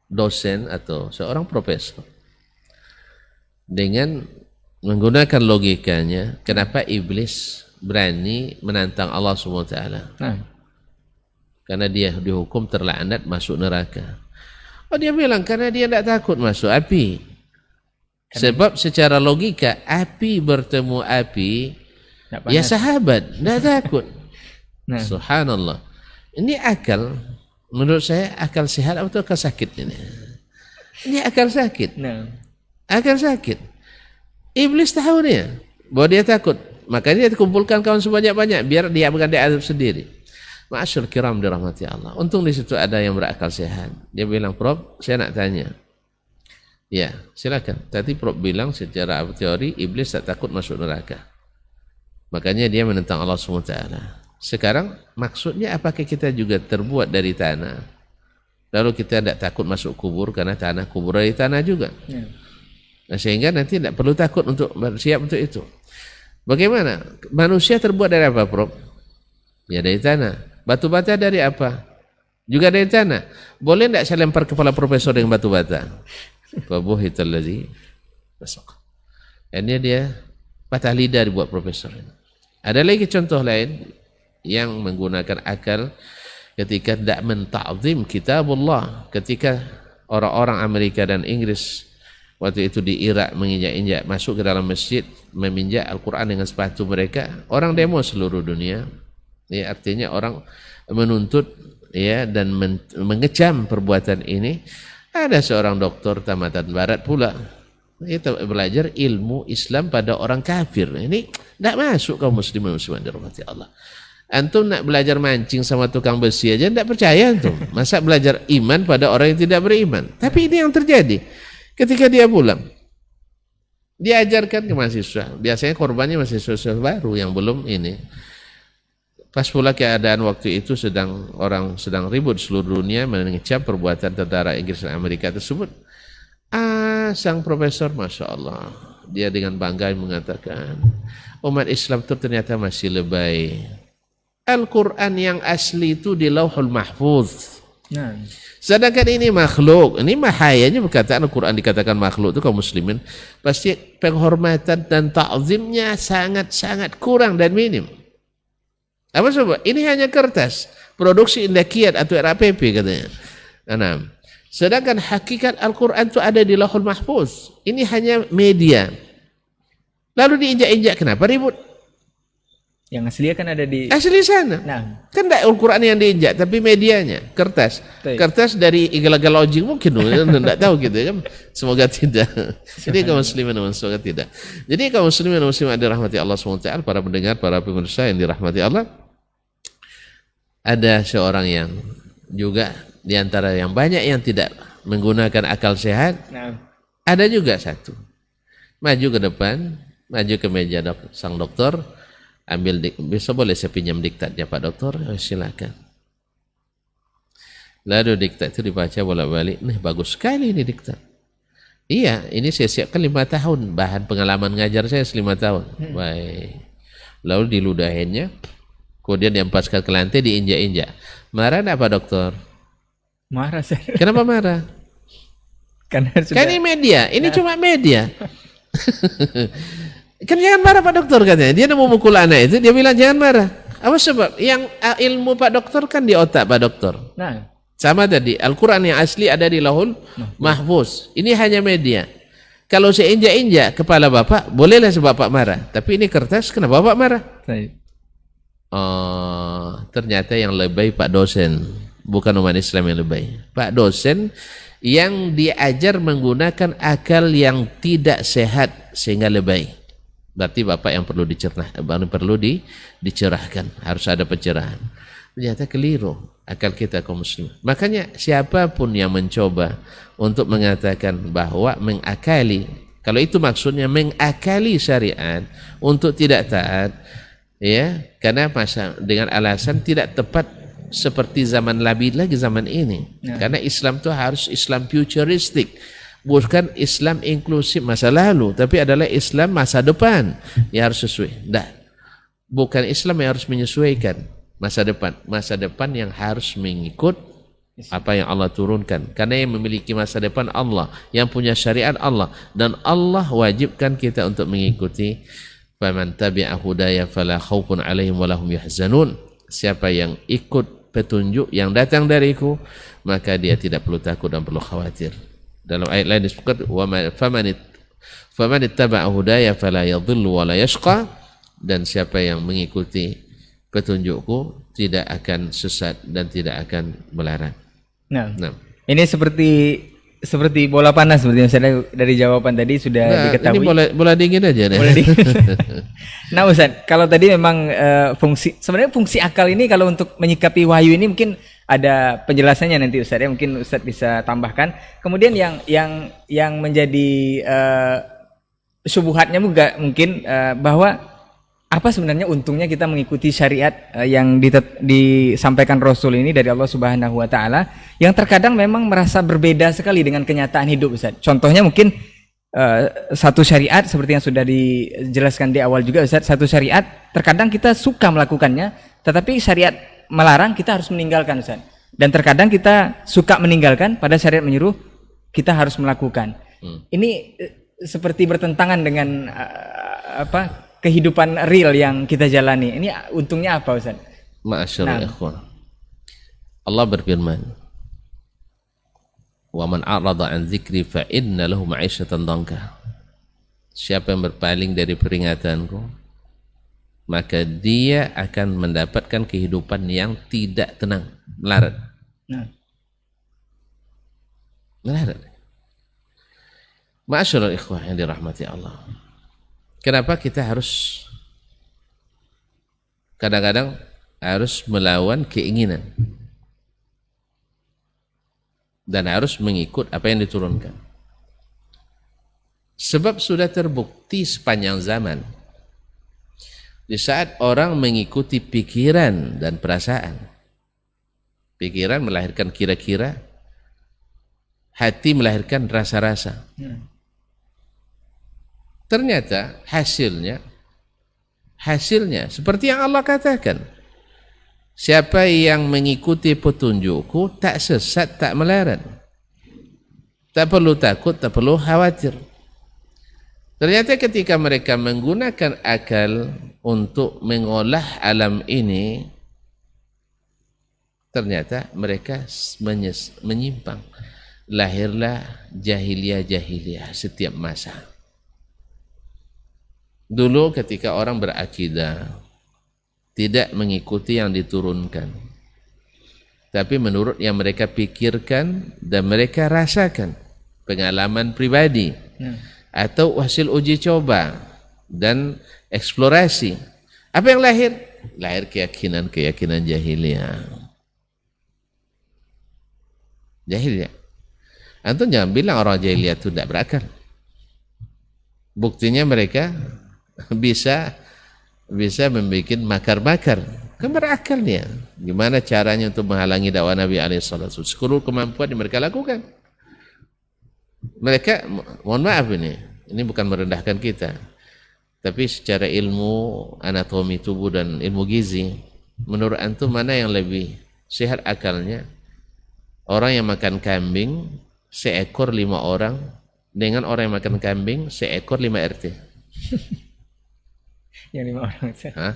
dosen atau seorang profesor dengan menggunakan logikanya, kenapa iblis berani menantang Allah SWT? Karena dia dihukum terlaknat masuk neraka. Oh, dia bilang karena dia tidak takut masuk api. Sebab secara logika api bertemu api, ya sahabat, tidak takut. Subhanallah. Ini akal, menurut saya akal sehat atau akal sakit ini? Ini akal sakit. Akal sakit. Iblis tahu dia bahwa dia takut, makanya dia kumpulkan kawan sebanyak-banyak biar dia bukan diazab sendiri. Ma'asyur kiram dirahmati Allah. Untung di situ ada yang berakal sehat. Dia bilang, Prof, saya nak tanya. Ya, silakan. Tadi Prof bilang secara teori iblis tak takut masuk neraka. Makanya dia menentang Allah SWT. Sekarang maksudnya apakah kita juga terbuat dari tanah? Lalu kita tidak takut masuk kubur karena tanah kubur dari tanah juga. Nah, sehingga nanti tidak perlu takut untuk bersiap untuk itu. Bagaimana? Manusia terbuat dari apa, Prof? Ya dari tanah. Batu bata dari apa? Juga dari tanah. Boleh tidak saya lempar kepala profesor dengan batu bata? Fabuhital ladzi fasaq. Ini dia patah lidah dibuat profesor. Ada lagi contoh lain yang menggunakan akal ketika tidak menta'zim kitabullah. Ketika orang-orang Amerika dan Inggris waktu itu di Irak menginjak-injak masuk ke dalam masjid, meminjak Al-Quran dengan sepatu mereka, orang demo seluruh dunia. Ya, artinya orang menuntut ya dan mengecam perbuatan ini. Ada seorang doktor tamatan barat pula itu belajar ilmu Islam pada orang kafir. Ini tidak masuk kaum muslimin muslimat dirahmati Allah. Antum nak belajar mancing sama tukang besi aja tidak percaya antum. Masa belajar iman pada orang yang tidak beriman? Tapi ini yang terjadi. Ketika dia pulang, dia ajarkan ke mahasiswa. Biasanya korbannya mahasiswa baru yang belum ini. Pas pula keadaan waktu itu orang sedang ribut seluruh dunia mengecap perbuatan tentara Inggris dan Amerika tersebut. Sang profesor, Masya Allah, dia dengan bangga mengatakan, umat Islam itu ternyata masih lebay. Al-Quran yang asli itu di Lauhul Mahfuz. Sedangkan ini makhluk. Ini bahayanya perkataan Al-Quran dikatakan makhluk itu kaum muslimin pasti penghormatan dan ta'zimnya sangat-sangat kurang dan minim. Apa sebab? Ini hanya kertas, produksi Indakiat atau RAPP katanya. Nah, sedangkan hakikat Al-Quran itu ada di Lauhul Mahfuz. Ini hanya media. Lalu diinjak-injak, kenapa ribut? Yang asli kan ada di asli sana. Kan tidak Al-Quran yang diinjak, tapi medianya, kertas. Kertas dari Igalaga Lodging mungkin, tidak tahu gitu kan. Semoga tidak. Jadi kaum muslimin semoga tidak. Jadi kaum muslimin muslimat dirahmati Allah SWT, para pendengar, para pemirsa yang dirahmati Allah. Ada seorang yang juga diantara yang banyak yang tidak menggunakan akal sehat. Ada juga satu. Maju ke depan, maju ke meja sang dokter, ambil bisa boleh saya pinjam diktatnya Pak Dokter? Oh, silakan. Lalu diktat itu dibaca bolak-balik. Nih bagus sekali ini diktat. Iya, ini saya siapkan 5 tahun. Bahan pengalaman ngajar saya 5 tahun. Baik. Lalu diludahinnya, kemudian diempaskan ke lantai, diinjak-injak. Marah enggak Pak Dokter? Marah saya. Kenapa marah? Karena kan ini media, ini cuma media. Kan jangan marah Pak Dokter katanya. Dia mau mukul anak itu, dia bilang jangan marah. Apa sebab? Yang ilmu Pak Dokter kan di otak Pak Dokter. Sama tadi, Al-Quran yang asli ada di Lauhul Mahfuz. Ini hanya media. Kalau saya injak-injak kepala Bapak, bolehlah Bapak marah. Tapi ini kertas, kenapa Bapak marah? ternyata yang lebay Pak dosen, bukan umat Islam yang lebay. Pak dosen yang diajar menggunakan akal yang tidak sehat sehingga lebay. Berarti Bapak yang perlu dicerahkan, harus ada pencerahan. Ternyata keliru akal kita kaum muslim. Makanya siapapun yang mencoba untuk mengatakan bahwa mengakali, kalau itu maksudnya mengakali syariat untuk tidak taat, ya, karena dengan alasan tidak tepat seperti zaman Nabi lagi zaman ini. Karena Islam itu harus Islam futuristik, bukan Islam inklusif masa lalu, tapi adalah Islam masa depan yang harus sesuai. Bukan Islam yang harus menyesuaikan masa depan yang harus mengikut apa yang Allah turunkan. Karena yang memiliki masa depan Allah, yang punya syariat Allah, dan Allah wajibkan kita untuk mengikuti. Faman tabi'a hudaya fala khaufun 'alaihim wa lahum yahzanun. Siapa yang ikut petunjuk yang datang dariku, maka dia tidak perlu takut dan perlu khawatir. Dalam ayat lain disebut faman ittaba'a hudaya fala yadhillu wa la yashqa, dan siapa yang mengikuti petunjukku tidak akan sesat dan tidak akan melarat. Nah, ini seperti bola panas seperti misalnya dari jawaban tadi sudah diketahui. Ini bola dingin aja nih. Bola dingin. Nah Ustaz, kalau tadi memang sebenarnya fungsi akal ini kalau untuk menyikapi wahyu ini mungkin ada penjelasannya nanti Ustaz ya, mungkin Ustaz bisa tambahkan. Kemudian yang menjadi syubhatnya juga mungkin bahwa apa sebenarnya untungnya kita mengikuti syariat yang disampaikan Rasul ini dari Allah Subhanahu wa taala yang terkadang memang merasa berbeda sekali dengan kenyataan hidup Ustaz. Contohnya mungkin satu syariat seperti yang sudah dijelaskan di awal juga Ustaz, satu syariat terkadang kita suka melakukannya, tetapi syariat melarang kita harus meninggalkan Ustaz. Dan terkadang kita suka meninggalkan pada syariat menyuruh kita harus melakukan. Ini seperti bertentangan dengan kehidupan real yang kita jalani. Ini untungnya apa Ustaz? Ma'asyarul ikhwan. Allah berfirman, "Wa man a'rada 'an dzikri fa inna lahu ma'isyatan dhanka." Siapa yang berpaling dari peringatanku, maka dia akan mendapatkan kehidupan yang tidak tenang, melarat. Melarat. Ma'asyarul ikhwan yang dirahmati Allah. Kenapa kita harus kadang-kadang harus melawan keinginan dan harus mengikut apa yang diturunkan? Sebab sudah terbukti sepanjang zaman, di saat orang mengikuti pikiran dan perasaan, pikiran melahirkan kira-kira, hati melahirkan rasa-rasa. Ternyata hasilnya seperti yang Allah katakan, siapa yang mengikuti petunjukku tak sesat, tak melarat, tak perlu takut, tak perlu khawatir. Ternyata ketika mereka menggunakan akal untuk mengolah alam ini, ternyata mereka menyimpang. Lahirlah jahiliyah setiap masa. Dulu ketika orang berakidah tidak mengikuti yang diturunkan, tapi menurut yang mereka pikirkan dan mereka rasakan, pengalaman pribadi atau hasil uji coba dan eksplorasi, apa yang lahir? Lahir keyakinan jahiliyah. Antum jangan bilang orang jahiliyah itu tidak berakal. Buktinya mereka bisa membuat makar-makar. Kan berakal dia. Gimana caranya untuk menghalangi dakwah Nabi SAW? Seluruh kemampuan yang mereka lakukan. Mereka, mohon maaf ini bukan merendahkan kita, tapi secara ilmu anatomi tubuh dan ilmu gizi, menurut antum mana yang lebih sehat akalnya? Orang yang makan kambing seekor 5 orang dengan orang yang makan kambing seekor 5 RT. Yang 5 orang.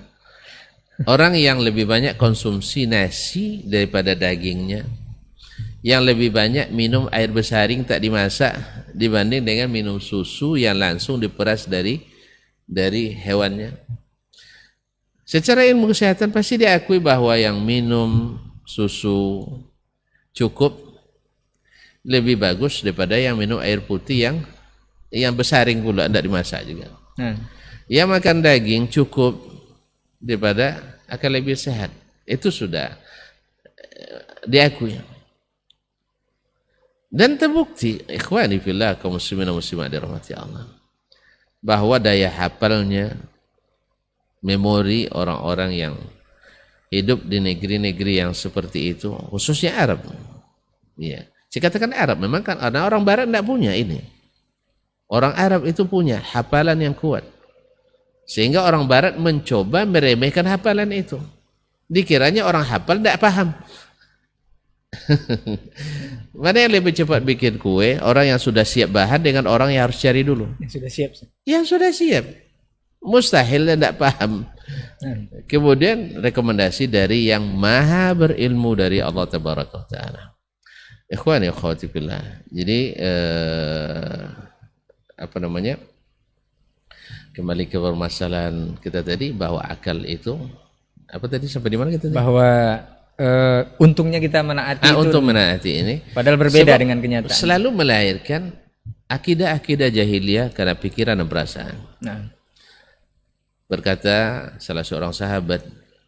Orang yang lebih banyak konsumsi nasi daripada dagingnya, yang lebih banyak minum air besaring tak dimasak dibanding dengan minum susu yang langsung diperas dari hewannya. Secara ilmu kesehatan pasti diakui bahwa yang minum susu cukup lebih bagus daripada yang minum air putih yang bersaring pula, tidak dimasak juga. Yang makan daging cukup daripada akan lebih sehat. Itu sudah diakui. Dan terbukti, ikhwani fillah kaum muslimin dan muslimat dirahmati Allah, bahwa daya hafalnya, memori orang-orang yang hidup di negeri-negeri yang seperti itu, khususnya Arab. Ya, saya katakan Arab, memang kan orang Barat tidak punya ini. Orang Arab itu punya hafalan yang kuat. Sehingga orang Barat mencoba meremehkan hafalan itu. Dikiranya orang hafal tidak paham. Mana yang lebih cepat bikin kue? Orang yang sudah siap bahan dengan orang yang harus cari dulu. Yang sudah siap. Yang sudah siap. Mustahil dan tidak paham. Kemudian rekomendasi dari yang maha berilmu dari Allah Tabaraka wa Ta'ala. Ikhwani akhwati fillah. Jadi kembali ke permasalahan kita tadi, bahwa akal itu apa tadi, sampai di mana kita tadi? Bahwa untungnya kita menaati itu. Untuk menaati ini. Padahal berbeda dengan kenyataan. Selalu melahirkan akidah-akidah jahiliyah karena pikiran dan perasaan. Berkata salah seorang sahabat,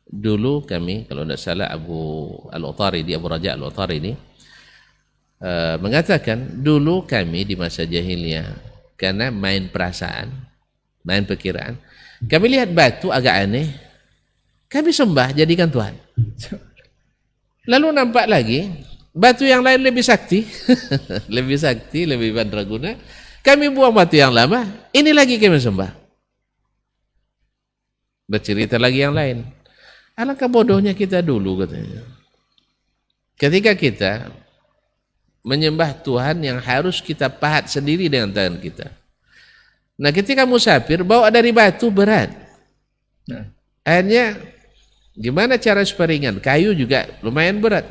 dulu kami, kalau tidak salah Abu Raja Al-Utari ini mengatakan, dulu kami di masa jahiliyah karena main perasaan, main pikiran, kami lihat batu agak aneh, kami sembah jadikan Tuhan. Lalu nampak lagi batu yang lain lebih sakti, lebih mandraguna, kami buang batu yang lama, ini lagi kami sembah. Bercerita lagi yang lain, alangkah bodohnya kita dulu, katanya. Ketika kita menyembah Tuhan yang harus kita pahat sendiri dengan tangan kita. Nah, ketika musafir bawa dari batu berat. Akhirnya gimana cara supaya ringan? Kayu juga lumayan berat.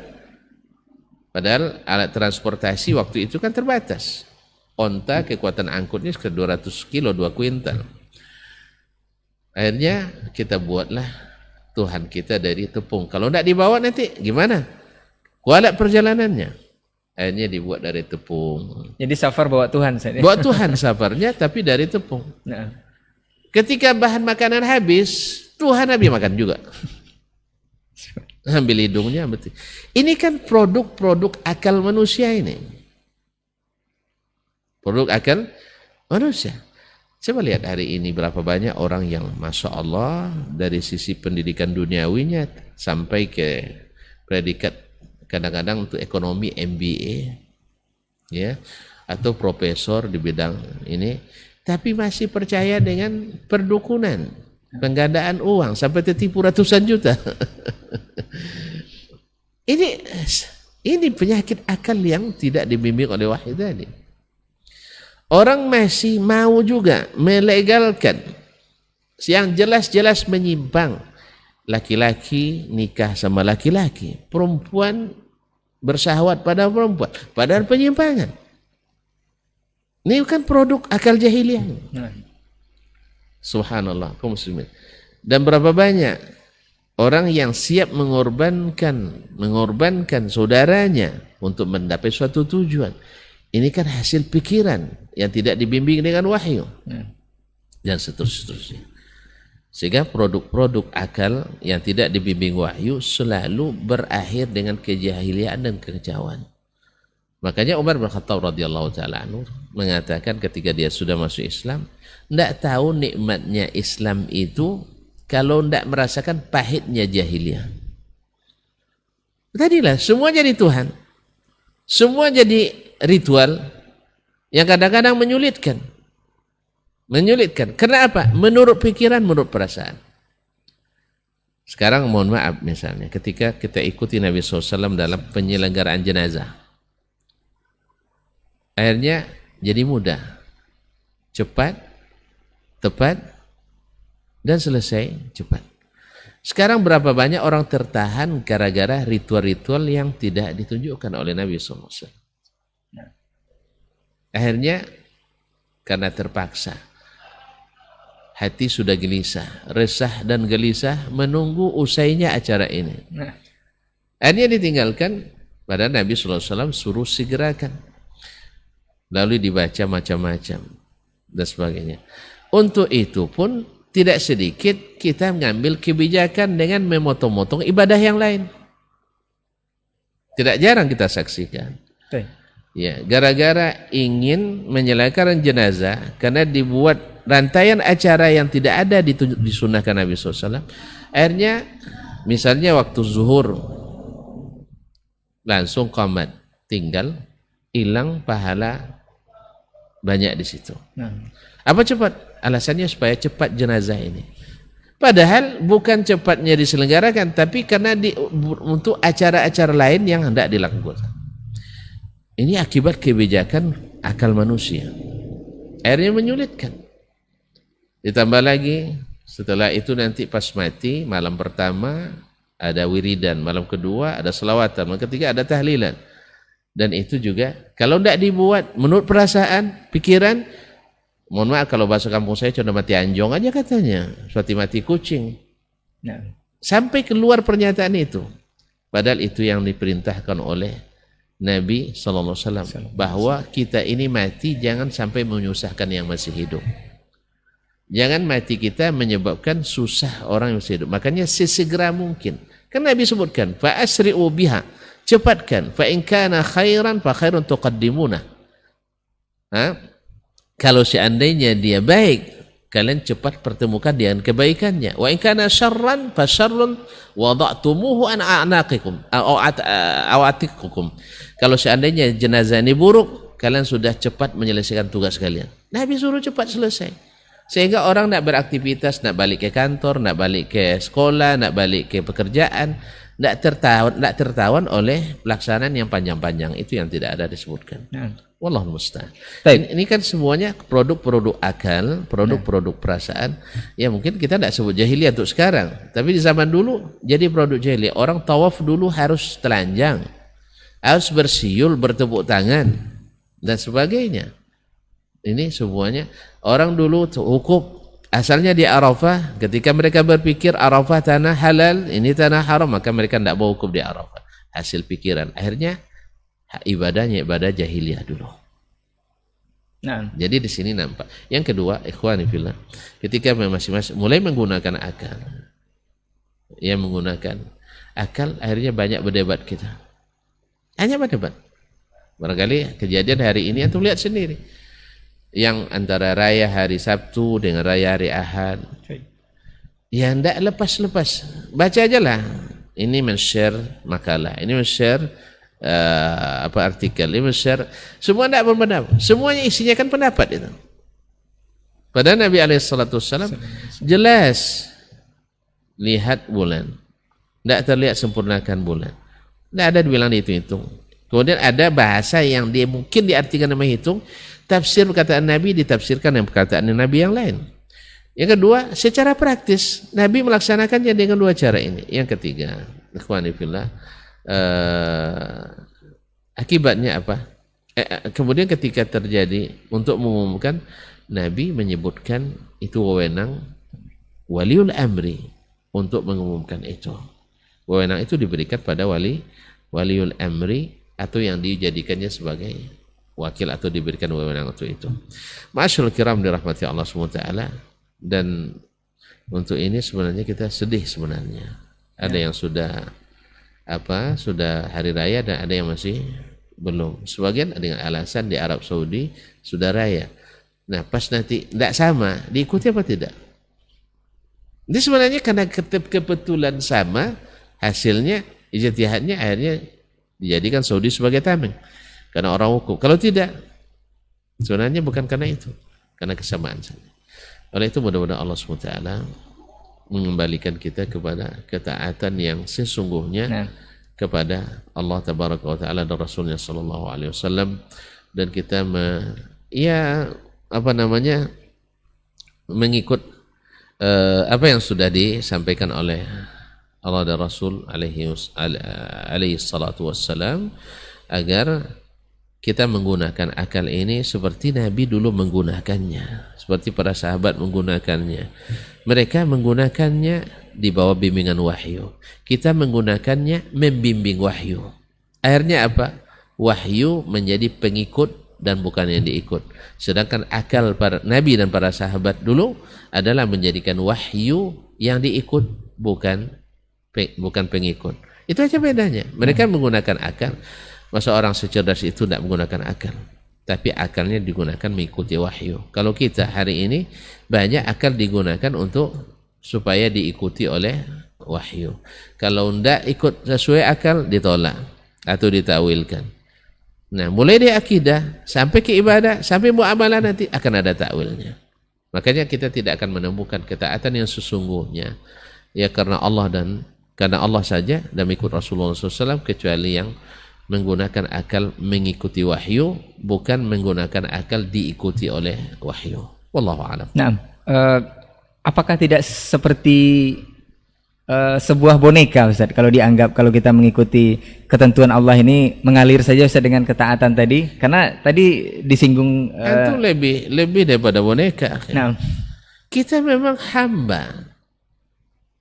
Padahal alat transportasi waktu itu kan terbatas. Onta kekuatan angkutnya sekitar 200 kilo, 2 kuintal. Akhirnya kita buatlah Tuhan kita dari tepung. Kalau tidak dibawa nanti gimana? Kualat perjalanannya. Akhirnya dibuat dari tepung. Jadi safar bawa Tuhan saja. Bawa Tuhan safarnya tapi dari tepung. Ketika bahan makanan habis, Tuhan habis makan juga. Ambil hidungnya, betul. Ini kan produk-produk akal manusia ini. Produk akal manusia. Coba lihat hari ini berapa banyak orang yang Masya Allah dari sisi pendidikan duniawinya sampai ke predikat kadang-kadang untuk ekonomi MBA, ya, atau profesor di bidang ini, tapi masih percaya dengan perdukunan, penggandaan uang sampai tertipu ratusan juta. Ini penyakit akal yang tidak dibimbing oleh wahyu tadi. Orang masih mau juga melegalkan yang jelas-jelas menyimpang. Laki-laki nikah sama laki-laki, perempuan bersahwat pada perempuan, padahal penyimpangan. Ini kan produk akal jahiliyah. Subhanallah, kaum muslimin. Dan berapa banyak orang yang siap mengorbankan saudaranya untuk mendapat suatu tujuan. Ini kan hasil pikiran yang tidak dibimbing dengan wahyu. Dan seterusnya. Sehingga produk-produk akal yang tidak dibimbing wahyu selalu berakhir dengan kejahiliaan dan kekacauan. Makanya Umar bin Khattab radhiyallahu taala anhu mengatakan ketika dia sudah masuk Islam, tidak tahu nikmatnya Islam itu kalau tidak merasakan pahitnya jahiliyah. Tadilah semua jadi Tuhan, semua jadi ritual yang kadang-kadang menyulitkan. Kenapa? Menurut pikiran, menurut perasaan. Sekarang mohon maaf misalnya, ketika kita ikuti Nabi SAW dalam penyelenggaraan jenazah, akhirnya jadi mudah, cepat, tepat, dan selesai cepat. Sekarang berapa banyak orang tertahan gara-gara ritual-ritual yang tidak ditunjukkan oleh Nabi SAW. Akhirnya karena terpaksa. hati sudah gelisah, resah dan gelisah menunggu usainya acara ini. Akhirnya ditinggalkan, pada Nabi SAW suruh segerakan. Lalu dibaca macam-macam dan sebagainya. Untuk itu pun tidak sedikit kita mengambil kebijakan dengan memotong-motong ibadah yang lain. Tidak jarang kita saksikan. Ya, gara-gara ingin menyelamatkan jenazah karena dibuat rantaian acara yang tidak ada disunahkan Nabi SAW. Akhirnya misalnya waktu zuhur langsung qomat, tinggal hilang pahala banyak di situ. Apa cepat? Alasannya supaya cepat jenazah ini. Padahal bukan cepatnya diselenggarakan, tapi karena untuk acara-acara lain yang hendak dilakukan. Ini akibat kebijakan akal manusia. Akhirnya menyulitkan. Ditambah lagi, setelah itu nanti pas mati, malam pertama ada wiridan, malam kedua ada selawatan, malam ketiga ada tahlilan. Dan itu juga, kalau tidak dibuat menurut perasaan, pikiran, mohon maaf kalau bahasa kampung saya cuma mati anjong aja katanya, seperti mati kucing. Sampai keluar pernyataan itu. Padahal itu yang diperintahkan oleh Nabi SAW, bahwa kita ini mati jangan sampai menyusahkan yang masih hidup. Jangan mati kita menyebabkan susah orang yang masih hidup. Makanya sesegera mungkin. Kan Nabi sebutkan, fa asri'u biha, cepatkan, fa in kana khairan fa khairun tuqaddimuna. Kalau seandainya dia baik, kalian cepat pertemukan dengan kebaikannya. Wa in kana syarran fa syarrun wada'tumuhu an a'naqikum aw atiqukum. Kalau seandainya jenazah ini buruk, kalian sudah cepat menyelesaikan tugas kalian. Nabi suruh cepat selesai. Sehingga orang nak beraktivitas, nak balik ke kantor, nak balik ke sekolah, nak balik ke pekerjaan, nak tertawan oleh pelaksanaan yang panjang-panjang. Itu yang tidak ada disebutkan. Wallahu musta'an. Ini kan semuanya produk-produk akal, produk-produk perasaan. Ya mungkin kita tidak sebut jahiliyah untuk sekarang, tapi di zaman dulu jadi produk jahiliyah. Orang tawaf dulu harus telanjang, harus bersiul, bertepuk tangan dan sebagainya. Ini semuanya orang dulu wukuf asalnya di Arafah. Ketika mereka berpikir Arafah tanah halal, ini tanah haram, maka mereka tidak mau wukuf di Arafah. Hasil pikiran. Akhirnya ibadahnya ibadah jahiliyah dulu. Jadi di sini nampak. Yang kedua, ikhwani fillah, ketika masing-masing mulai menggunakan akal, ya menggunakan akal, akhirnya banyak berdebat kita. Hanya berdebat. Barangkali kejadian hari ini antum lihat sendiri. Yang antara raya hari Sabtu dengan raya hari Ahad. Ya tidak lepas-lepas. Baca aja lah. Ini men-share makalah, ini men-share artikel, ini men-share. Semua tidak berpendapat. Semuanya isinya kan pendapat itu. Padahal Nabi SAW jelas lihat bulan. Tidak terlihat sempurnakan bulan. Tidak ada dibilang dihitung-hitung. Kemudian ada bahasa yang dia mungkin diartikan nama hitung. Tafsir perkataan Nabi ditafsirkan dengan perkataan Nabi yang lain. Yang kedua, secara praktis Nabi melaksanakannya dengan dua cara ini. Yang ketiga, ikhwani fillah, akibatnya apa? Kemudian ketika terjadi untuk mengumumkan, Nabi menyebutkan itu wewenang waliul amri untuk mengumumkan itu. Wewenang itu diberikan pada waliul amri atau yang dijadikannya sebagai wakil atau diberikan wewenang untuk itu. Ma'asyiral kiram dirahmati Allah SWT. Dan untuk ini sebenarnya kita sedih sebenarnya. Ada yang sudah hari raya dan ada yang masih belum. Sebagian dengan alasan di Arab Saudi sudah raya. Nah pas nanti tidak sama, diikuti apa tidak? Ini sebenarnya karena kebetulan sama, hasilnya ijtihadnya akhirnya dijadikan Saudi sebagai tameng. Karena orang hukum. Kalau tidak, sebenarnya bukan karena itu, karena kesamaan saja. Oleh itu mudah-mudahan Allah SWT mengembalikan kita kepada ketaatan yang sesungguhnya kepada Allah Tabaraka wa Ta'ala dan Rasulnya Sallallahu Alaihi Wasallam, dan kita mengikut apa yang sudah disampaikan oleh Allah dan Rasul alaihi salatu wassalam, agar kita menggunakan akal ini seperti Nabi dulu menggunakannya, seperti para sahabat menggunakannya. Mereka menggunakannya di bawah bimbingan wahyu. Kita menggunakannya membimbing wahyu. Akhirnya apa? Wahyu menjadi pengikut dan bukan yang diikut. Sedangkan akal para Nabi dan para sahabat dulu adalah menjadikan wahyu yang diikut, bukan pengikut. Itu aja bedanya. Mereka menggunakan akal. Masa orang secerdas itu tidak menggunakan akal, tapi akalnya digunakan mengikuti wahyu. Kalau kita hari ini banyak akal digunakan untuk supaya diikuti oleh wahyu. Kalau tidak ikut sesuai akal, ditolak atau ditawilkan. Nah, mulai dari akidah sampai ke ibadah, sampai muamalah nanti akan ada takwilnya. Makanya kita tidak akan menemukan ketaatan yang sesungguhnya ya karena Allah saja dan mengikut Rasulullah SAW, kecuali yang menggunakan akal mengikuti wahyu, bukan menggunakan akal diikuti oleh wahyu. Wallahu a'lam. Nah, apakah tidak seperti sebuah boneka, Ustaz, kalau dianggap kalau kita mengikuti ketentuan Allah ini mengalir saja, Ustaz, dengan ketaatan tadi? Karena tadi disinggung itu lebih daripada boneka. Nah, kita memang hamba.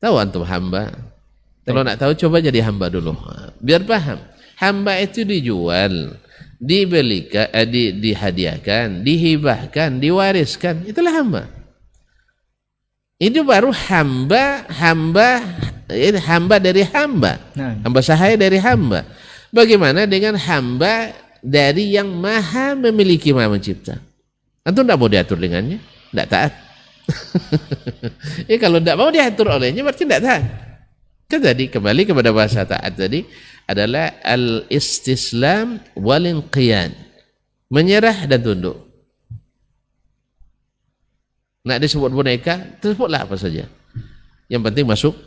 Tahu antum hamba? Kalau nak tahu coba jadi hamba dulu, biar paham. Hamba itu dijual, dibelikan, dihadiahkan, dihibahkan, diwariskan. Itulah hamba. Itu baru hamba dari hamba. Hamba sahaya dari hamba. Bagaimana dengan hamba dari yang maha memiliki, maha mencipta? Antum tidak mau diatur dengannya, tidak taat. Kalau tidak mau diatur olehnya berarti tidak taat. Kan tadi kembali kepada bahasa taat tadi adalah al-istislam wal-inqiyad, menyerah dan tunduk. Nak disebut boneka, tersebutlah apa saja. Yang penting masuk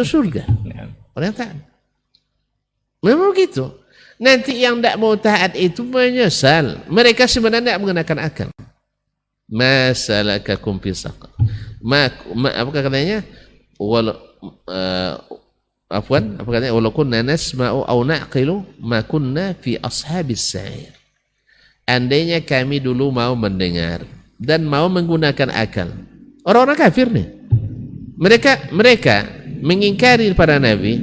surga. Orang taat. Memang begitu. Nanti yang tidak mau taat itu menyesal. Mereka sebenarnya tidak menggunakan akal. Masalakakum fi saqar. Apa katanya? Apa katanya? Walau kunna nasma'u aw na'qilu ma kunna fi ashabis sa'ir. Andainya kami dulu mau mendengar dan mau menggunakan akal. Orang-orang kafir nih. Mereka mengingkari para nabi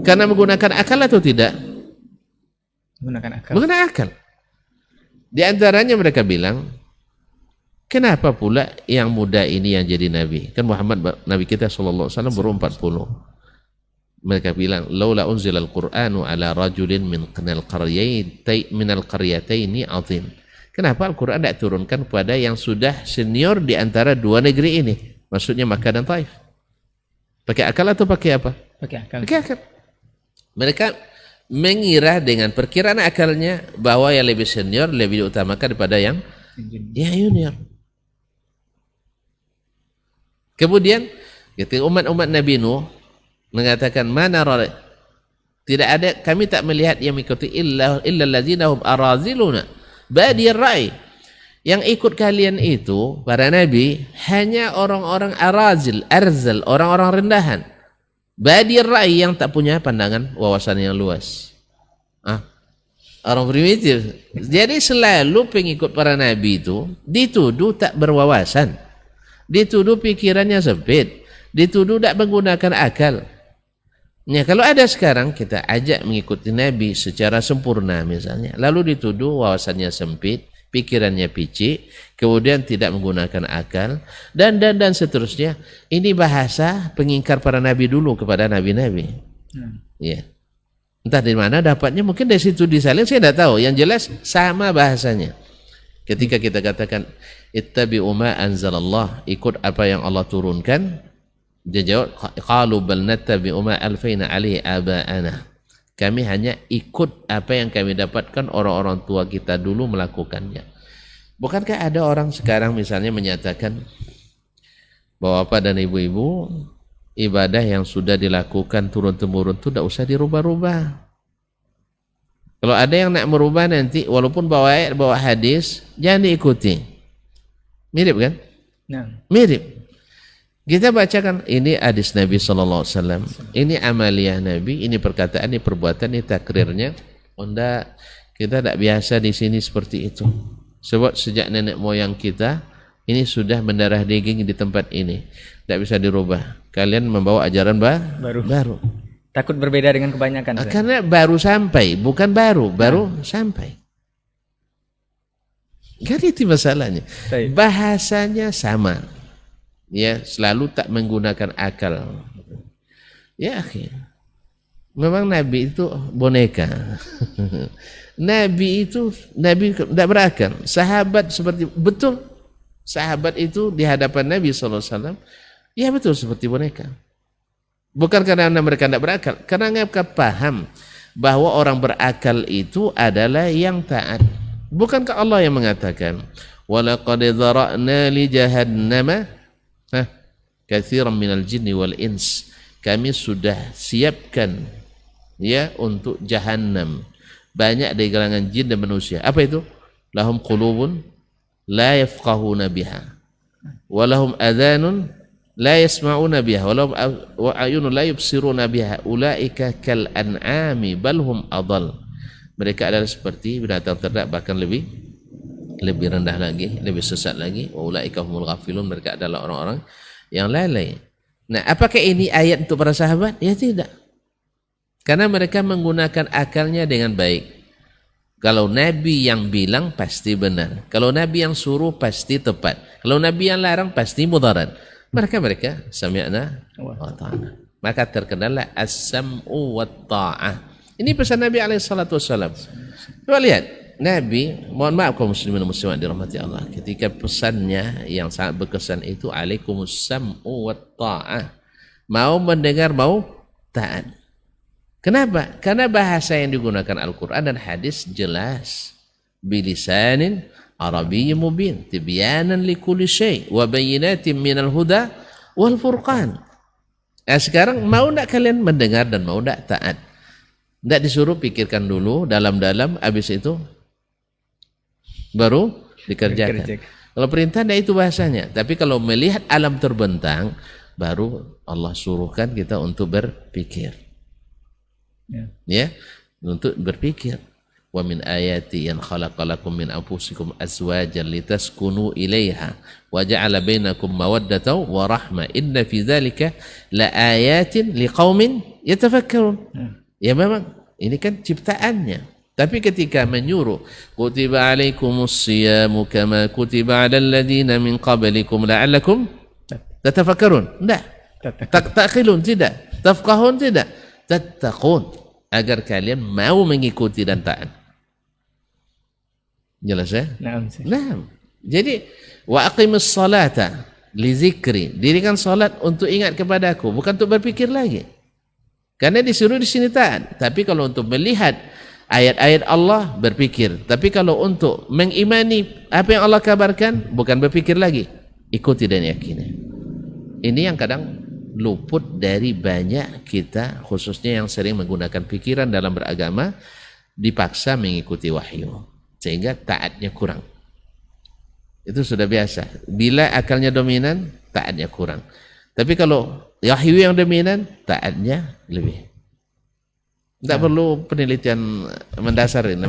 karena menggunakan akal atau tidak? Menggunakan akal. Di antaranya mereka bilang, kenapa pula yang muda ini yang jadi nabi? Kan Muhammad nabi kita sallallahu alaihi wasallam baru 40. Mereka bilang, laula unzilal Qur'anu ala rajulin min al-qaryataini azim. Kenapa Al-Qur'an tidak turunkan pada yang sudah senior di antara dua negeri ini? Maksudnya Makkah dan Taif. Pakai akal atau pakai apa? Pakai akal. Mereka mengira dengan perkiraan akalnya bahwa yang lebih senior lebih diutamakan daripada yang junior. Kemudian ketika umat-umat Nabi Nuh mengatakan mana tidak ada, kami tak melihat yang mengikuti illa allazina hum araziluna badiyar ra'i. Yang ikut kalian itu para nabi hanya orang-orang arzal, orang-orang rendahan. Badiyar ra'i, yang tak punya pandangan wawasan yang luas. Orang primitif. Jadi selalu pengikut para nabi itu dituduh tak berwawasan, dituduh pikirannya sempit, dituduh tak menggunakan akal. Ya, kalau ada sekarang kita ajak mengikuti Nabi secara sempurna misalnya, lalu dituduh wawasannya sempit, pikirannya picik, kemudian tidak menggunakan akal, dan seterusnya. Ini bahasa pengingkar para Nabi dulu kepada Nabi-Nabi. Ya. Entah dari mana dapatnya, mungkin dari situ disalin, saya tidak tahu. Yang jelas sama bahasanya. Ketika kita katakan, ittabi'u ma anzalallah, ikut apa yang Allah turunkan, dia jawab, qalu bal nattabi'u ma alfaina alaihi aba'ana. Kami hanya ikut apa yang kami dapatkan orang-orang tua kita dulu melakukannya. Bukankah ada orang sekarang misalnya menyatakan bahwa Bapak dan Ibu-ibu, ibadah yang sudah dilakukan turun-temurun itu tidak usah dirubah-rubah. Kalau ada yang nak merubah nanti, walaupun bawa ayat, bawa hadis, jangan diikuti. Mirip kan? Mirip. Kita bacakan ini hadis Nabi SAW, ini amaliyah Nabi, ini perkataan, ini perbuatan, ini takrirnya. Oh enggak, kita tidak biasa di sini seperti itu. Sebab sejak nenek moyang kita ini sudah mendarah daging di tempat ini, tidak bisa dirubah. Kalian membawa ajaran baru. Takut berbeda dengan kebanyakan. Karena baru sampai, bukan baru sampai. Kan itu masalahnya. Bahasanya sama, ya selalu tak menggunakan akal. Ya akhir. Memang Nabi itu boneka. Nabi tidak berakal. Sahabat seperti betul. Sahabat itu di hadapan Nabi SAW, ya betul seperti boneka. Bukan karena mereka tidak berakal, karena mereka paham bahwa orang berakal itu adalah yang taat. Bukankah Allah yang mengatakan, "Walaqad dzara'na li jahannama katsiran minal jinni wal ins." Kami sudah siapkan ya untuk jahannam banyak dari kalangan jin dan manusia. Apa itu? Lahum qulubun la yafqahuna biha wa lahum adhanun la yasma'una biha wa lahum a'yunun la yubsiruna biha ulaika kal an'ami bal hum adall. Mereka adalah seperti binatang ternak, bahkan lebih rendah lagi, lebih sesat lagi. Wa ulaika humul ghafilun. Mereka adalah orang-orang yang lalai. Nah, apakah ini ayat untuk para sahabat? Ya tidak. Karena mereka menggunakan akalnya dengan baik. Kalau Nabi yang bilang pasti benar. Kalau Nabi yang suruh pasti tepat. Kalau Nabi yang larang pasti mudarat. Mereka sami'na wa ta'ana. Maka terkenallah as-sam'u wa ta'ah. Ini pesan Nabi SAW. Coba lihat. Nabi, mohon maaf kaum muslimin dan muslimat dirahmati Allah, ketika pesannya yang sangat berkesan itu alaikumus sam'u wa ta'ah. Mau mendengar, mau taat. Kenapa? Karena bahasa yang digunakan Al-Quran dan hadis jelas. Bilisanin Arabiyyin mubin, tibyanan likulli syai' wa bayyinatin minal huda wal furqan. Nah, sekarang mau enggak kalian mendengar dan mau enggak taat? Enggak disuruh pikirkan dulu dalam-dalam, habis itu baru dikerjakan. Kalau perintah tidak itu bahasanya. Tapi kalau melihat alam terbentang, baru Allah suruhkan kita untuk berpikir. Ya, untuk berpikir. Wa min ayati yan khalaqalakum min anfusikum azwajan litaskunu ilaiha wa ja'ala bainakum mawaddatan wa rahmah inna fi dzalika la ayatin liqaumin yatafakkarun. Ya memang ini kan ciptaannya. Tapi ketika menyuruh kutiba alaikumus siyamu kama kutiba alal ladina min qablikum la'allakum tatafakkarun. Tidak. Takhilun tidak. Tafqahun tidak. Tattaqun, agar kalian mau mengikuti dan taat. Jelas ya? Naam. Jadi wa aqimus salata li zikri. Dirikan salat untuk ingat kepadaku, bukan untuk berpikir lagi. Karena disuruh di sini taat. Tapi kalau untuk melihat ayat-ayat Allah berpikir. Tapi kalau untuk mengimani apa yang Allah kabarkan, bukan berpikir lagi, ikuti dan yakini. Ini yang kadang luput dari banyak kita, khususnya yang sering menggunakan pikiran dalam beragama, dipaksa mengikuti wahyu sehingga taatnya kurang. Itu sudah biasa. Bila akalnya dominan, taatnya kurang. Tapi kalau wahyu yang dominan, taatnya lebih. Tidak perlu penelitian mendasar ini.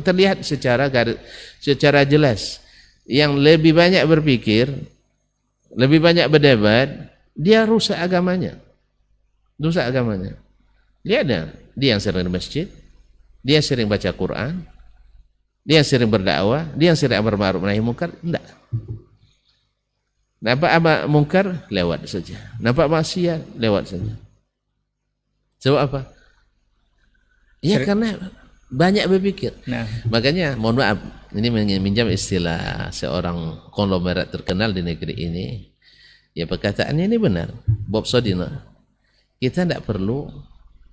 Terlihat secara jelas. Yang lebih banyak berpikir, lebih banyak berdebat, dia rusak agamanya. Dia yang sering di masjid, dia yang sering baca Quran, dia yang sering berdakwah, dia yang sering amar ma'ruf nahi munkar. Tidak. Nampak munkar, lewat saja. Nampak maksiat, lewat saja. Sebab apa? Ya karena banyak berpikir. Makanya mohon maaf, ini meminjam istilah seorang konglomerat terkenal di negeri ini. Ya perkataannya ini benar. Bob Sodino. Kita tidak perlu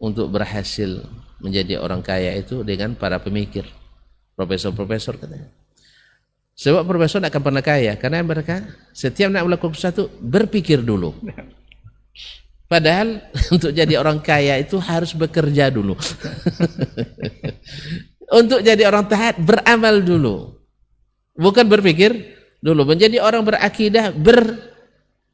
untuk berhasil menjadi orang kaya itu dengan para pemikir. Profesor-profesor katanya. Sebab profesor tidak akan pernah kaya. Karena mereka setiap nak melakukan sesuatu berpikir dulu. Padahal untuk jadi orang kaya itu harus bekerja dulu. Untuk jadi orang taat beramal dulu. Bukan berpikir dulu. Menjadi orang berakidah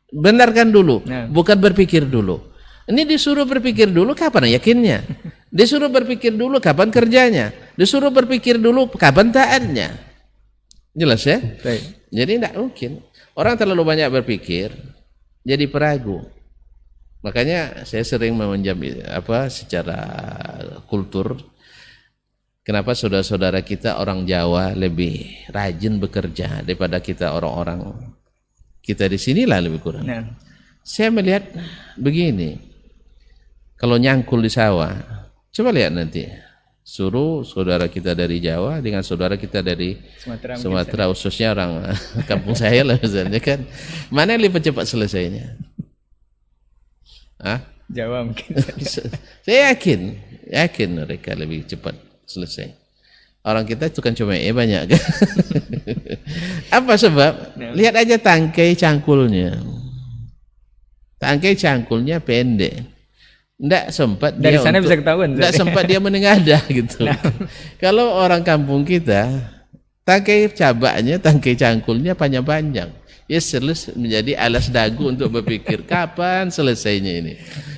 benarkan dulu. Bukan berpikir dulu. Ini disuruh berpikir dulu, kapan yakinnya? Disuruh berpikir dulu kapan kerjanya, disuruh berpikir dulu kapan taatnya. Jelas ya? Jadi tidak mungkin. Orang terlalu banyak berpikir, jadi peragu. Makanya saya sering meminjam secara kultur. Kenapa saudara-saudara kita orang Jawa lebih rajin bekerja daripada kita orang-orang kita di sinilah lebih kurang. Nah. Saya melihat begini, kalau nyangkul di sawah, coba lihat nanti, suruh saudara kita dari Jawa dengan saudara kita dari Sumatera khususnya orang kampung saya lah misalnya kan, mana yang lebih cepat selesainya? Jawa mungkin. Saya yakin mereka lebih cepat selesai. Orang kita tukang cuma banyak kan. Apa sebab? Lihat aja tangkai cangkulnya. Tangkai cangkulnya pendek. Tidak sempat dari dia sana bisa ketahuan. Tidak sempat dia menengadah gitu. Nah. Kalau orang kampung kita, tangkai cabaknya, tangkai cangkulnya panjang-panjang. Ya selesai menjadi alas dagu untuk berpikir kapan selesainya ini.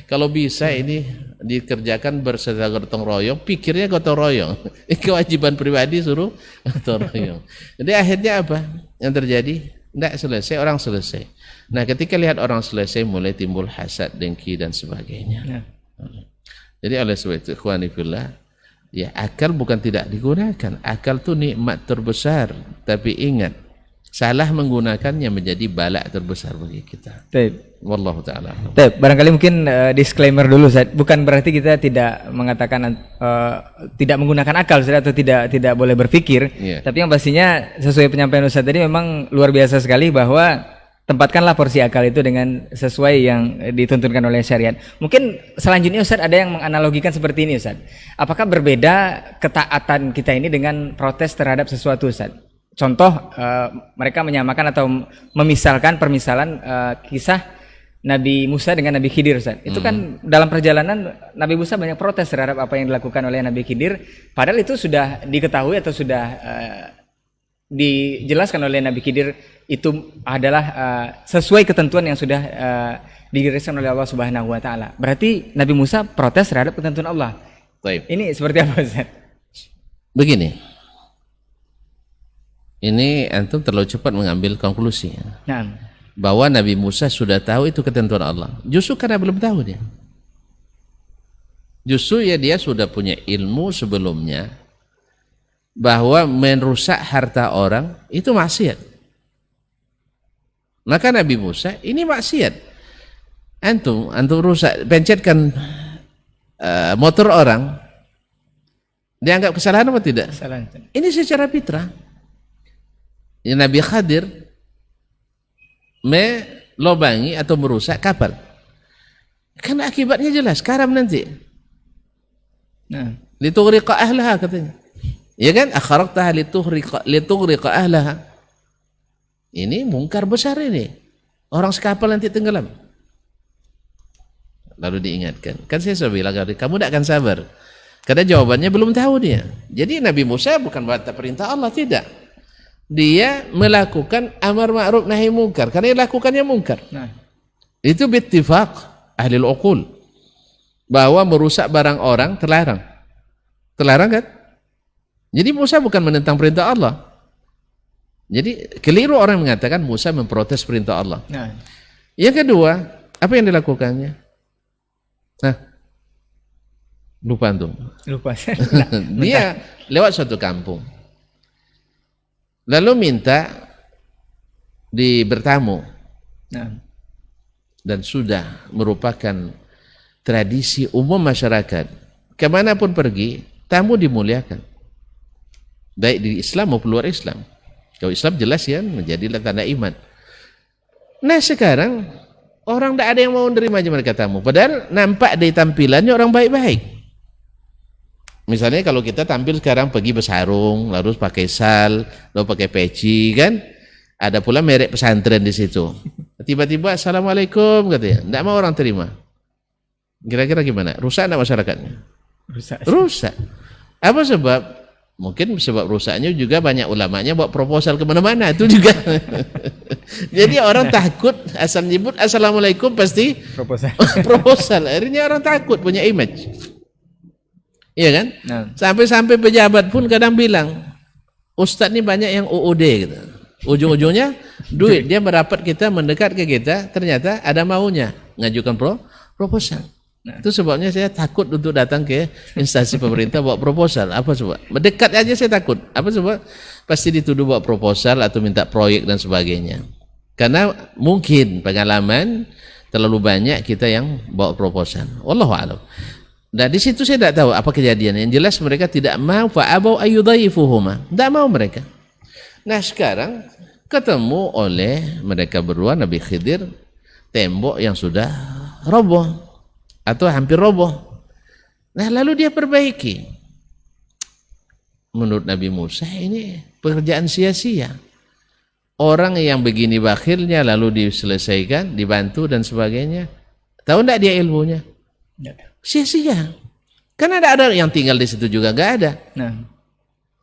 Kalau bisa ini dikerjakan bersama gotong royong, pikirnya gotong royong. Kewajiban pribadi suruh gotong royong. Jadi akhirnya apa yang terjadi? Tidak selesai, orang selesai. Nah ketika lihat orang selesai mulai timbul hasad, dengki dan sebagainya. Ya. Jadi oleh sebab itu ikhwani fillah, ya akal bukan tidak digunakan. Akal itu nikmat terbesar, tapi ingat salah menggunakannya menjadi balak terbesar bagi kita. Baik. Wallahu taala. Baik, barangkali mungkin disclaimer dulu Ustaz. Bukan berarti kita tidak mengatakan tidak menggunakan akal Ustaz, atau tidak boleh berpikir. Yeah. Tapi yang pastinya sesuai penyampaian Ustaz tadi memang luar biasa sekali bahwa tempatkanlah porsi akal itu dengan sesuai yang dituntunkan oleh syariat. Mungkin selanjutnya Ustaz ada yang menganalogikan seperti ini Ustaz. Apakah berbeda ketaatan kita ini dengan protes terhadap sesuatu Ustaz? Contoh mereka menyamakan atau memisalkan permisalan kisah Nabi Musa dengan Nabi Khidir Ustaz. Itu kan dalam perjalanan Nabi Musa banyak protes terhadap apa yang dilakukan oleh Nabi Khidir, padahal itu sudah diketahui atau sudah dijelaskan oleh Nabi Khidir itu adalah sesuai ketentuan yang sudah digariskan oleh Allah Subhanahu wa taala. Berarti Nabi Musa protes terhadap ketentuan Allah. Baik. Ini seperti apa Ustaz? Begini. Ini antum terlalu cepat mengambil konklusi. Nah. Bahwa Nabi Musa sudah tahu itu ketentuan Allah. Justru karena belum tahu dia. Justru ya dia sudah punya ilmu sebelumnya bahwa merusak harta orang itu maksiat. Maka Nabi Musa ini maksiat. Antum rusak, pencetkan motor orang, dianggap kesalahan apa tidak? Kesalahan. Ini secara fitrah. Ya, Nabi Khadir melobangi atau merusak kapal. Karena akibatnya jelas, karam nanti. Nah, litughriqa ahlaha katanya. Ya kan? Akharaqtaha litughriqa ahlaha. Ini mungkar besar ini. Orang sekapal nanti tenggelam. Lalu diingatkan. Kan saya sudah bilang, kamu tidak akan sabar. Karena jawabannya belum tahu dia. Jadi Nabi Musa bukan batal perintah Allah, tidak. Dia melakukan amar ma'ruf nahi mungkar karena dia lakukannya mungkar. Nah, itu bittifaq ahli al-uqul bahwa merusak barang orang terlarang. Terlarang kan? Jadi Musa bukan menentang perintah Allah. Jadi keliru orang mengatakan Musa memprotes perintah Allah. Nah. Yang kedua, apa yang dilakukannya? Nah, lupa antum. Lupa. Dia lewat suatu kampung. Lalu minta bertamu. Nah. Dan sudah merupakan tradisi umum masyarakat. Kemanapun pergi, tamu dimuliakan. Baik di Islam maupun luar Islam. Kalau Islam jelas ya, menjadilah tanda iman. Nah sekarang, orang tidak ada yang mau menerima aja mereka tamu. Padahal nampak dari tampilannya orang baik-baik. Misalnya kalau kita tampil sekarang pergi bersarung, lalu pakai sal, lalu pakai peci kan, ada pula merek pesantren di situ. Tiba-tiba assalamualaikum katanya, tidak mau orang terima. Kira-kira gimana? Rusak tidak masyarakatnya? Rusak. Apa sebab? Mungkin sebab rusaknya juga banyak ulamanya bawa proposal kemana-mana itu juga. Jadi orang takut asal nyebut assalamualaikum pasti proposal. Akhirnya orang takut punya image. Iya kan? Nah. Sampai-sampai pejabat pun kadang bilang, Ustadz ini banyak yang OOD gitu. Ujung-ujungnya duit. Dia merapat kita, mendekat ke kita, ternyata ada maunya ngajukan proposal. Itu sebabnya saya takut untuk datang ke instansi pemerintah bawa proposal. Apa sebab? Mendekat aja saya takut. Apa sebab? Pasti dituduh bawa proposal atau minta proyek dan sebagainya. Karena mungkin pengalaman terlalu banyak kita yang bawa proposal. Wallahu a'lam. Nah di situ saya tidak tahu apa kejadian. Yang jelas mereka tidak mau fa'abau ayyudhaifuhuma. Tidak mau mereka. Nah sekarang ketemu oleh mereka berdua Nabi Khidir tembok yang sudah roboh atau hampir roboh. Nah lalu dia perbaiki. Menurut Nabi Musa ini pekerjaan sia-sia. Orang yang begini bakhilnya lalu diselesaikan, dibantu dan sebagainya. Tahu tidak dia ilmunya? Sia-sia. Karena ada yang tinggal di situ juga nggak ada. Nah.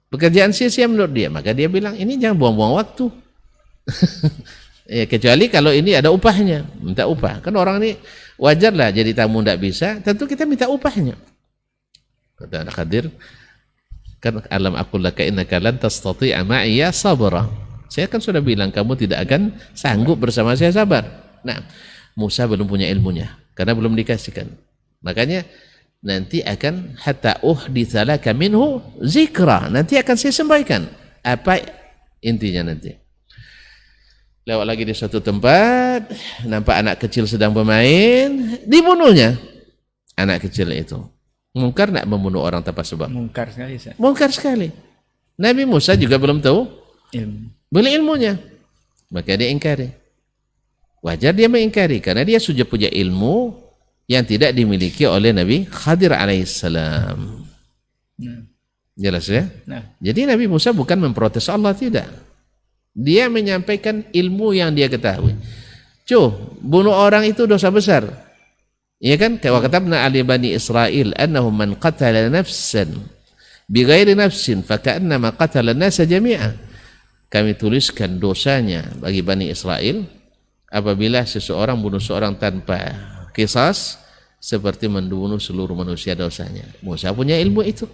Pekerjaan sia-sia menurut dia. Maka dia bilang ini jangan buang-buang waktu. Ya, kecuali kalau ini ada upahnya, minta upah. Kan orang ini wajarlah jadi tamu tidak bisa, tentu kita minta upahnya. Kata anak Khadir, kan alam aqul laka innaka lan tastati'a ma'iya sabra. Saya kan sudah bilang kamu tidak akan sanggup bersama saya sabar. Nah, Musa belum punya ilmunya karena belum dikasihkan. Makanya nanti akan hatta uhditsa laka minhu zikra. Nanti akan saya sampaikan apa intinya nanti. Lewat lagi di suatu tempat, nampak anak kecil sedang bermain, dibunuhnya anak kecil itu. Mungkar nak membunuh orang tanpa sebab? Mungkar sekali. Mungkar sekali. Nabi Musa juga belum tahu beli ilmunya, maka dia ingkari. Wajar dia mengingkari karena dia sudah punya ilmu yang tidak dimiliki oleh Nabi Khadir alaihissalam. Jelas ya? Jadi Nabi Musa bukan memprotes Allah, tidak. Dia menyampaikan ilmu yang dia ketahui. Bunuh orang itu dosa besar. Iya kan? Wa katabna ali bani Israil annahum man qatala nafsan bighairi nafsin faka'annama qatala an-nasa jami'a. Kami tuliskan dosanya bagi Bani Israel apabila seseorang bunuh seorang tanpa kisas seperti membunuh seluruh manusia dosanya. Musa punya ilmu itu.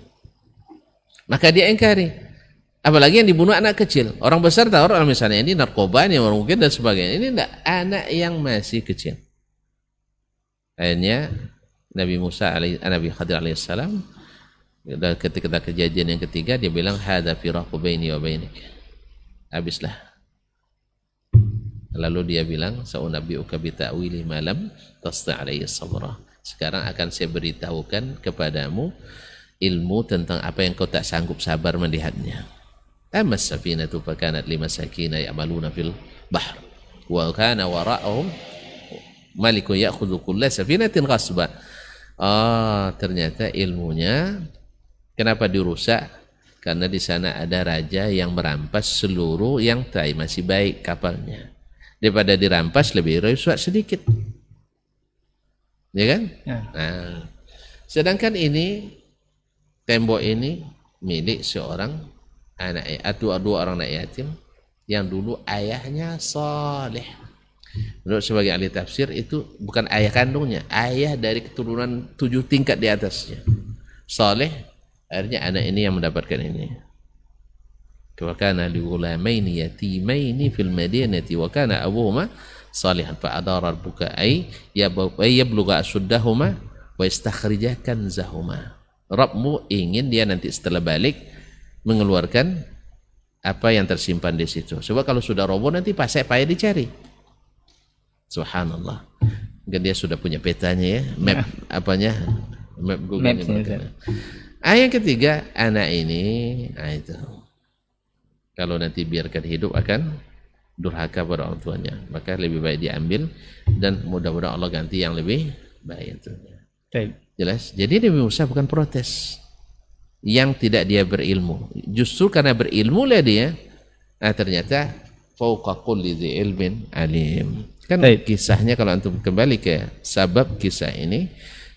Maka dia ingkari. Apalagi yang dibunuh anak kecil. Orang besar tahu, orang misalnya ini narkoba, ini orang mungkin dan sebagainya. Ini tidak, anak yang masih kecil. Akhirnya Nabi Khadir alaihissalam ketika kejadian yang ketiga dia bilang hadza firaqu baini wa bainik. Habislah. Lalu dia bilang sa'unabbi'uka bi ta'wili ma lam tasta' alaihi sabra. Sekarang akan saya beritahukan kepadamu ilmu tentang apa yang kau tak sanggup sabar melihatnya. Amas safinatu fakanat limasakina ya'maluna fil bahr wa kana wara'ahum malikun ya'khudhu kulla safinatin ghasba. Ternyata ilmunya kenapa dirusak? Karena di sana ada raja yang merampas seluruh yang masih baik kapalnya. Daripada dirampas lebih rusak sedikit. Ya kan? Ya. Nah, sedangkan ini tembok ini milik seorang anak atau dua orang anak yatim yang dulu ayahnya saleh. Menurut sebagai ahli tafsir itu bukan ayah kandungnya, ayah dari keturunan 7 tingkat di atasnya. Saleh, akhirnya anak ini yang mendapatkan ini. Wa kana li ghulamaini yatimaini fil madinati wa kana abuhuma salihan fa adara rabbuka ay yablugha ashuddahuma wa istakhrija kanzahuma. Rabbmu ingin dia nanti setelah balik mengeluarkan apa yang tersimpan di situ. Sebab kalau sudah roboh nanti payah dicari. Subhanallah. Dia sudah punya petanya ya, map apanya? Map Google-nya. Yang ketiga, anak ini, itu. Kalau nanti biarkan hidup akan durhaka pada orang tuanya, maka lebih baik diambil dan mudah-mudahan Allah ganti yang lebih baik itu. Jelas? Jadi Nabi Musa bukan protes yang tidak dia berilmu. Justru karena berilmu lah dia, ternyata fauqa kulli dzi ilmin alim. Kan kisahnya kalau antum kembali ke sabab kisah ini,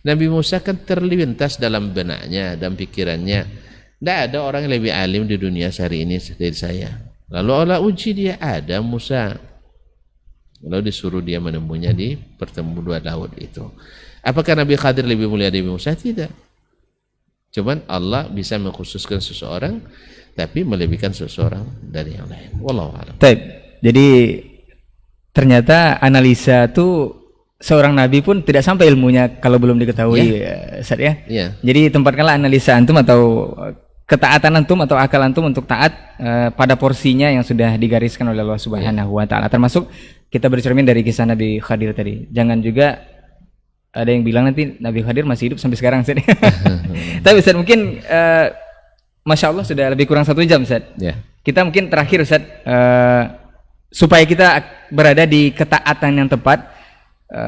Nabi Musa kan terlintas dalam benaknya dan pikirannya, tidak ada orang yang lebih alim di dunia hari ini dari saya. Lalu Allah uji dia, ada Musa. Lalu disuruh dia menemunya di pertemuan dua laut itu. Apakah Nabi Khadir lebih mulia dari Musa? Tidak. Cuman Allah bisa mengkhususkan seseorang tapi melebihkan seseorang dari yang lain. Wallahu a'lam. Jadi ternyata analisa tuh seorang nabi pun tidak sampai ilmunya kalau belum diketahui, Ustaz ya. Ya. Jadi tempatkanlah analisa antum atau ketaatan antum atau akal antum untuk taat pada porsinya yang sudah digariskan oleh Allah Subhanahu wa taala. Termasuk kita bercermin dari kisah Nabi Khadir tadi. Jangan juga ada yang bilang nanti Nabi Khadir masih hidup sampai sekarang, Ustaz. Tapi Ustaz mungkin Masya Allah sudah lebih kurang 1 jam, Ustaz. Ya. Kita mungkin terakhir, Ustaz, supaya kita berada di ketaatan yang tepat,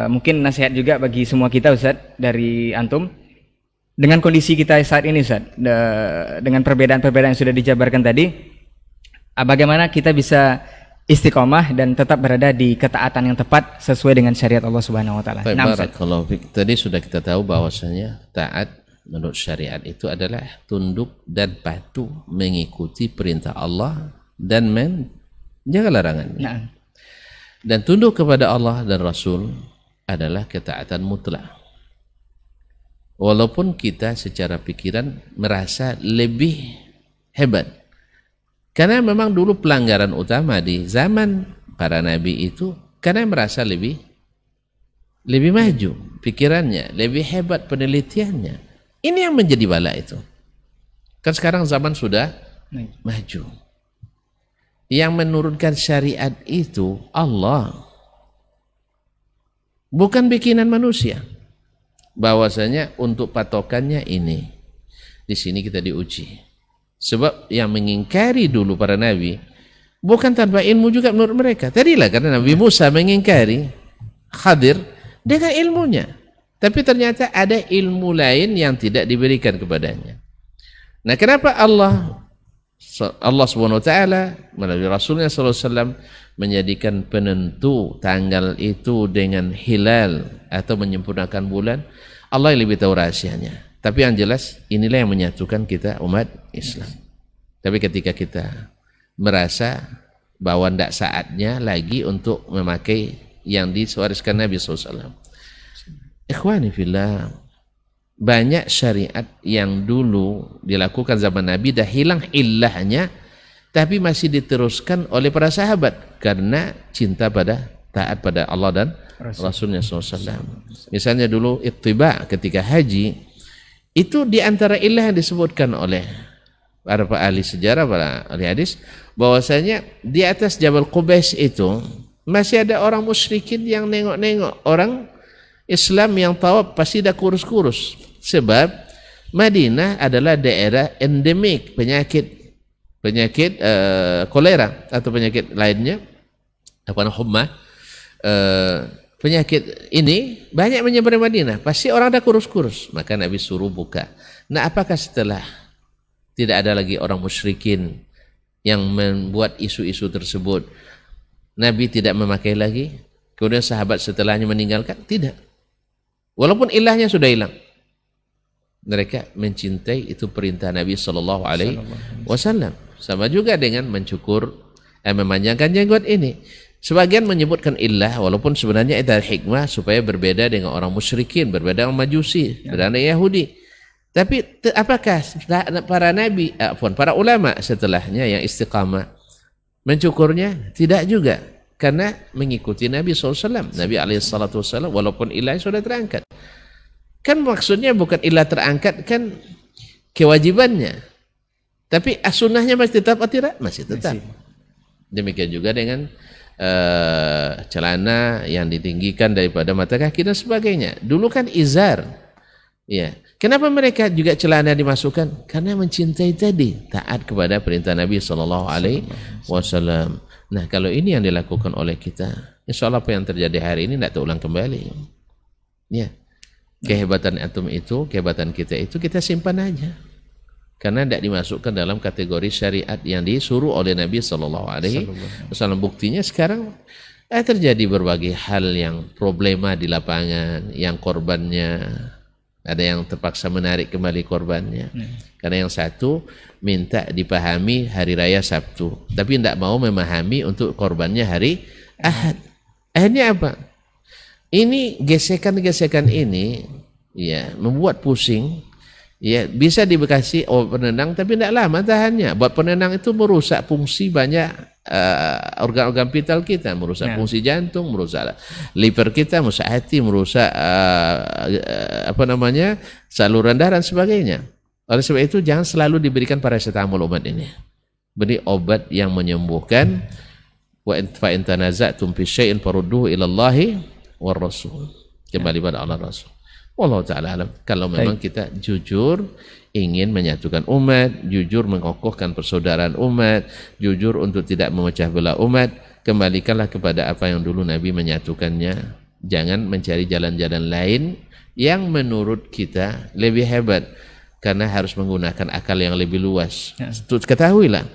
mungkin nasihat juga bagi semua kita, Ustaz, dari antum. Dengan kondisi kita saat ini, Ustaz, dengan perbedaan-perbedaan yang sudah dijabarkan tadi, bagaimana kita bisa istiqomah dan tetap berada di ketaatan yang tepat sesuai dengan syariat Allah Subhanahu wa taala. Barakallahu fiik. Tadi sudah kita tahu bahwasanya taat menurut syariat itu adalah tunduk dan patuh mengikuti perintah Allah dan menjaga larangannya. Nah. Dan tunduk kepada Allah dan Rasul adalah ketaatan mutlak. Walaupun kita secara pikiran merasa lebih hebat. Karena memang dulu pelanggaran utama di zaman para nabi itu karena merasa lebih maju pikirannya, lebih hebat penelitiannya. Ini yang menjadi bala itu. Kan sekarang zaman sudah maju. Yang menurunkan syariat itu Allah. Bukan bikinan manusia. Bahwasanya untuk patokannya ini. Di sini kita diuji. Sebab yang mengingkari dulu para nabi bukan tanpa ilmu juga menurut mereka. Tadilah karena Nabi Musa mengingkari Khadir dengan ilmunya. Tapi ternyata ada ilmu lain yang tidak diberikan kepadanya. Nah, kenapa Allah Subhanahu wa taala melalui Rasulnya sallallahu alaihi wasallam menjadikan penentu tanggal itu dengan hilal atau menyempurnakan bulan? Allah yang lebih tahu rahasianya. Tapi yang jelas inilah yang menyatukan kita umat Islam. Tapi ketika kita merasa bahwa tidak saatnya lagi untuk memakai yang diwariskan Nabi SAW. Ikhwani fillah, banyak syariat yang dulu dilakukan zaman Nabi dah hilang illahnya, tapi masih diteruskan oleh para sahabat karena cinta pada taat pada Allah dan Rasulnya SAW. Misalnya dulu ittiba ketika haji, itu diantara illah yang disebutkan oleh para ahli sejarah, para ahli hadis, bahwasanya di atas Jabal Qubais itu masih ada orang musyrikin yang nengok-nengok orang Islam yang tawaf pasti dah kurus-kurus. Sebab Madinah adalah daerah endemik penyakit kolera atau penyakit lainnya, apa namanya, penyakit ini banyak menyebar di Madinah. Pasti orang dah kurus-kurus. Maka Nabi suruh buka. Nah, apakah setelah tidak ada lagi orang musyrikin yang membuat isu-isu tersebut, Nabi tidak memakai lagi? Kemudian sahabat setelahnya meninggalkan? Tidak. Walaupun ilahnya sudah hilang. Mereka mencintai itu perintah Nabi sallallahu alaihi wasallam. Sama juga dengan mencukur, memanjangkan jenggot ini. Sebagian menyebutkan ilah, walaupun sebenarnya itu hikmah supaya berbeda dengan orang musyrikin, berbeda dengan Majusi, berbeda dengan Yahudi. Tapi apakah para nabi, para ulama setelahnya yang istiqamah mencukurnya? Tidak juga. Karena mengikuti Nabi SAW. Nabi SAW walaupun ilah sudah terangkat. Kan maksudnya bukan ilah terangkat kan kewajibannya. Tapi sunnahnya masih tetap atau tidak? Masih tetap. Demikian juga dengan celana yang ditinggikan daripada mata kaki dan sebagainya. Dulu kan izar. Ya. Kenapa mereka juga celana dimasukkan? Karena mencintai tadi, taat kepada perintah Nabi SAW. Nah, kalau ini yang dilakukan oleh kita, insya Allah apa yang terjadi hari ini tidak terulang kembali. Ya, kehebatan antum itu, kehebatan kita itu kita simpan aja, karena tidak dimasukkan dalam kategori syariat yang disuruh oleh Nabi SAW. Buktinya sekarang terjadi berbagai hal yang problema di lapangan, yang korbannya ada yang terpaksa menarik kembali korbannya. Karena yang satu minta dipahami hari raya Sabtu, tapi tidak mau memahami untuk korbannya hari Ahad. Akhirnya apa? Ini gesekan-gesekan ini ya membuat pusing. Ya, bisa dikasih obat penenang tapi tidak lama tahannya. Obat penenang itu merusak fungsi banyak organ-organ vital kita, merusak fungsi jantung, merusak liver kita, merusak hati, merusak saluran darah dan sebagainya. Oleh sebab itu jangan selalu diberikan paracetamol obat ini. Beri obat yang menyembuhkan. Wa fa in tanaza'tum fi syai'in farudduhu ila Allahi war Rasul. Kembali pada Allah Rasul. Wallahu ta'ala alam. Kalau memang kita jujur ingin menyatukan umat, jujur mengokohkan persaudaraan umat, jujur untuk tidak memecah belah umat, kembalikanlah kepada apa yang dulu Nabi menyatukannya. Jangan mencari jalan-jalan lain yang menurut kita lebih hebat, karena harus menggunakan akal yang lebih luas. Ketahuilah,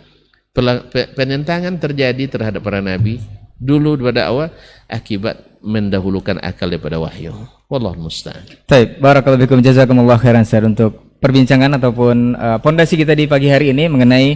penentangan terjadi terhadap para nabi dulu pada awal akibat mendahulukan akal daripada wahyu. Wallahu musta'an. Baik, barakallahu fikum, jazakumullah khairan Ustaz untuk perbincangan ataupun pondasi kita di pagi hari ini mengenai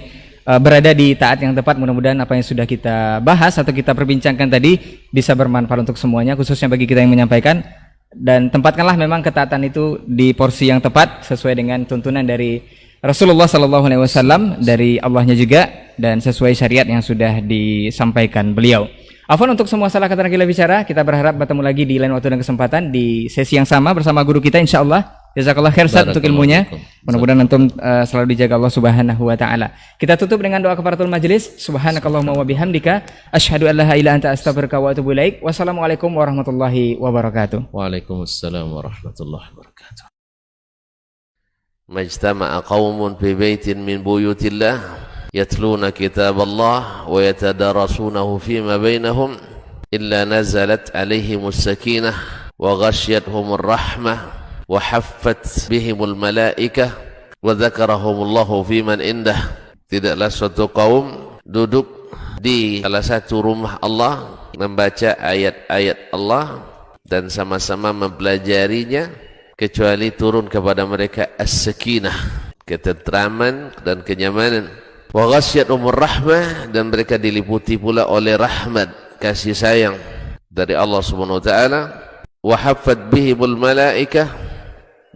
berada di taat yang tepat. Mudah-mudahan apa yang sudah kita bahas atau kita perbincangkan tadi bisa bermanfaat untuk semuanya, khususnya bagi kita yang menyampaikan. Dan tempatkanlah memang ketaatan itu di porsi yang tepat sesuai dengan tuntunan dari Rasulullah SAW, dari Allahnya juga, dan sesuai syariat yang sudah disampaikan beliau. Afwan untuk semua salah kata kita bicara. Kita berharap bertemu lagi di lain waktu dan kesempatan di sesi yang sama bersama guru kita insyaallah. Jazakallah khair Ustaz untuk ilmunya. Mudah-mudahan antum selalu dijaga Allah Subhanahu wa taala. Kita tutup dengan doa kafaratul majelis. Subhanakallahumma wa bihamdika asyhadu an la ilaha illa anta astaghfiruka wa atubu ilaik. Wassalamualaikum warahmatullahi wabarakatuh. Waalaikumsalam warahmatullahi wabarakatuh. Majtama'a qaumun fi baitin min buyutillah يتلون كتاب الله ويتدارسونه فيما بينهم إلا نزلت عليهم السكينة وغشيتهم الرحمة وحفت بهم الملائكة وذكرهم الله في من عنده. Tidaklah suatu kaum duduk di salah satu rumah Allah membaca ayat-ayat Allah dan sama-sama mempelajarinya kecuali turun kepada mereka as-sakinah, ketentraman dan kenyamanan. Wa ghasyiyatuhumur rahmah, dan mereka diliputi pula oleh rahmat, kasih sayang dari Allah Subhanahu wa taala. Wa haffat bihimul malaikah,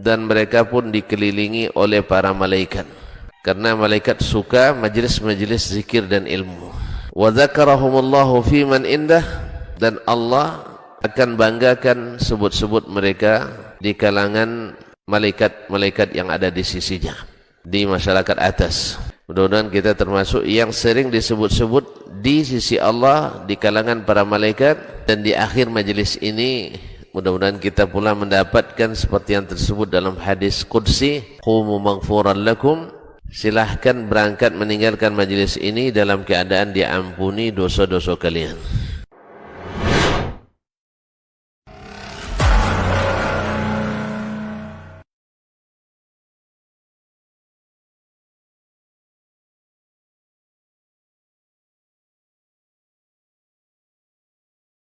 dan mereka pun dikelilingi oleh para malaikat, karena malaikat suka majelis-majelis zikir dan ilmu. Wa dzakarahumullahu fi man indah, dan Allah akan banggakan sebut-sebut mereka di kalangan malaikat-malaikat yang ada di sisinya, di masyarakat atas. Mudah-mudahan kita termasuk yang sering disebut-sebut di sisi Allah di kalangan para malaikat, dan di akhir majelis ini mudah-mudahan kita pula mendapatkan seperti yang tersebut dalam hadis qudsi, qumu maghfuran lakum, silahkan berangkat meninggalkan majelis ini dalam keadaan diampuni dosa-dosa kalian.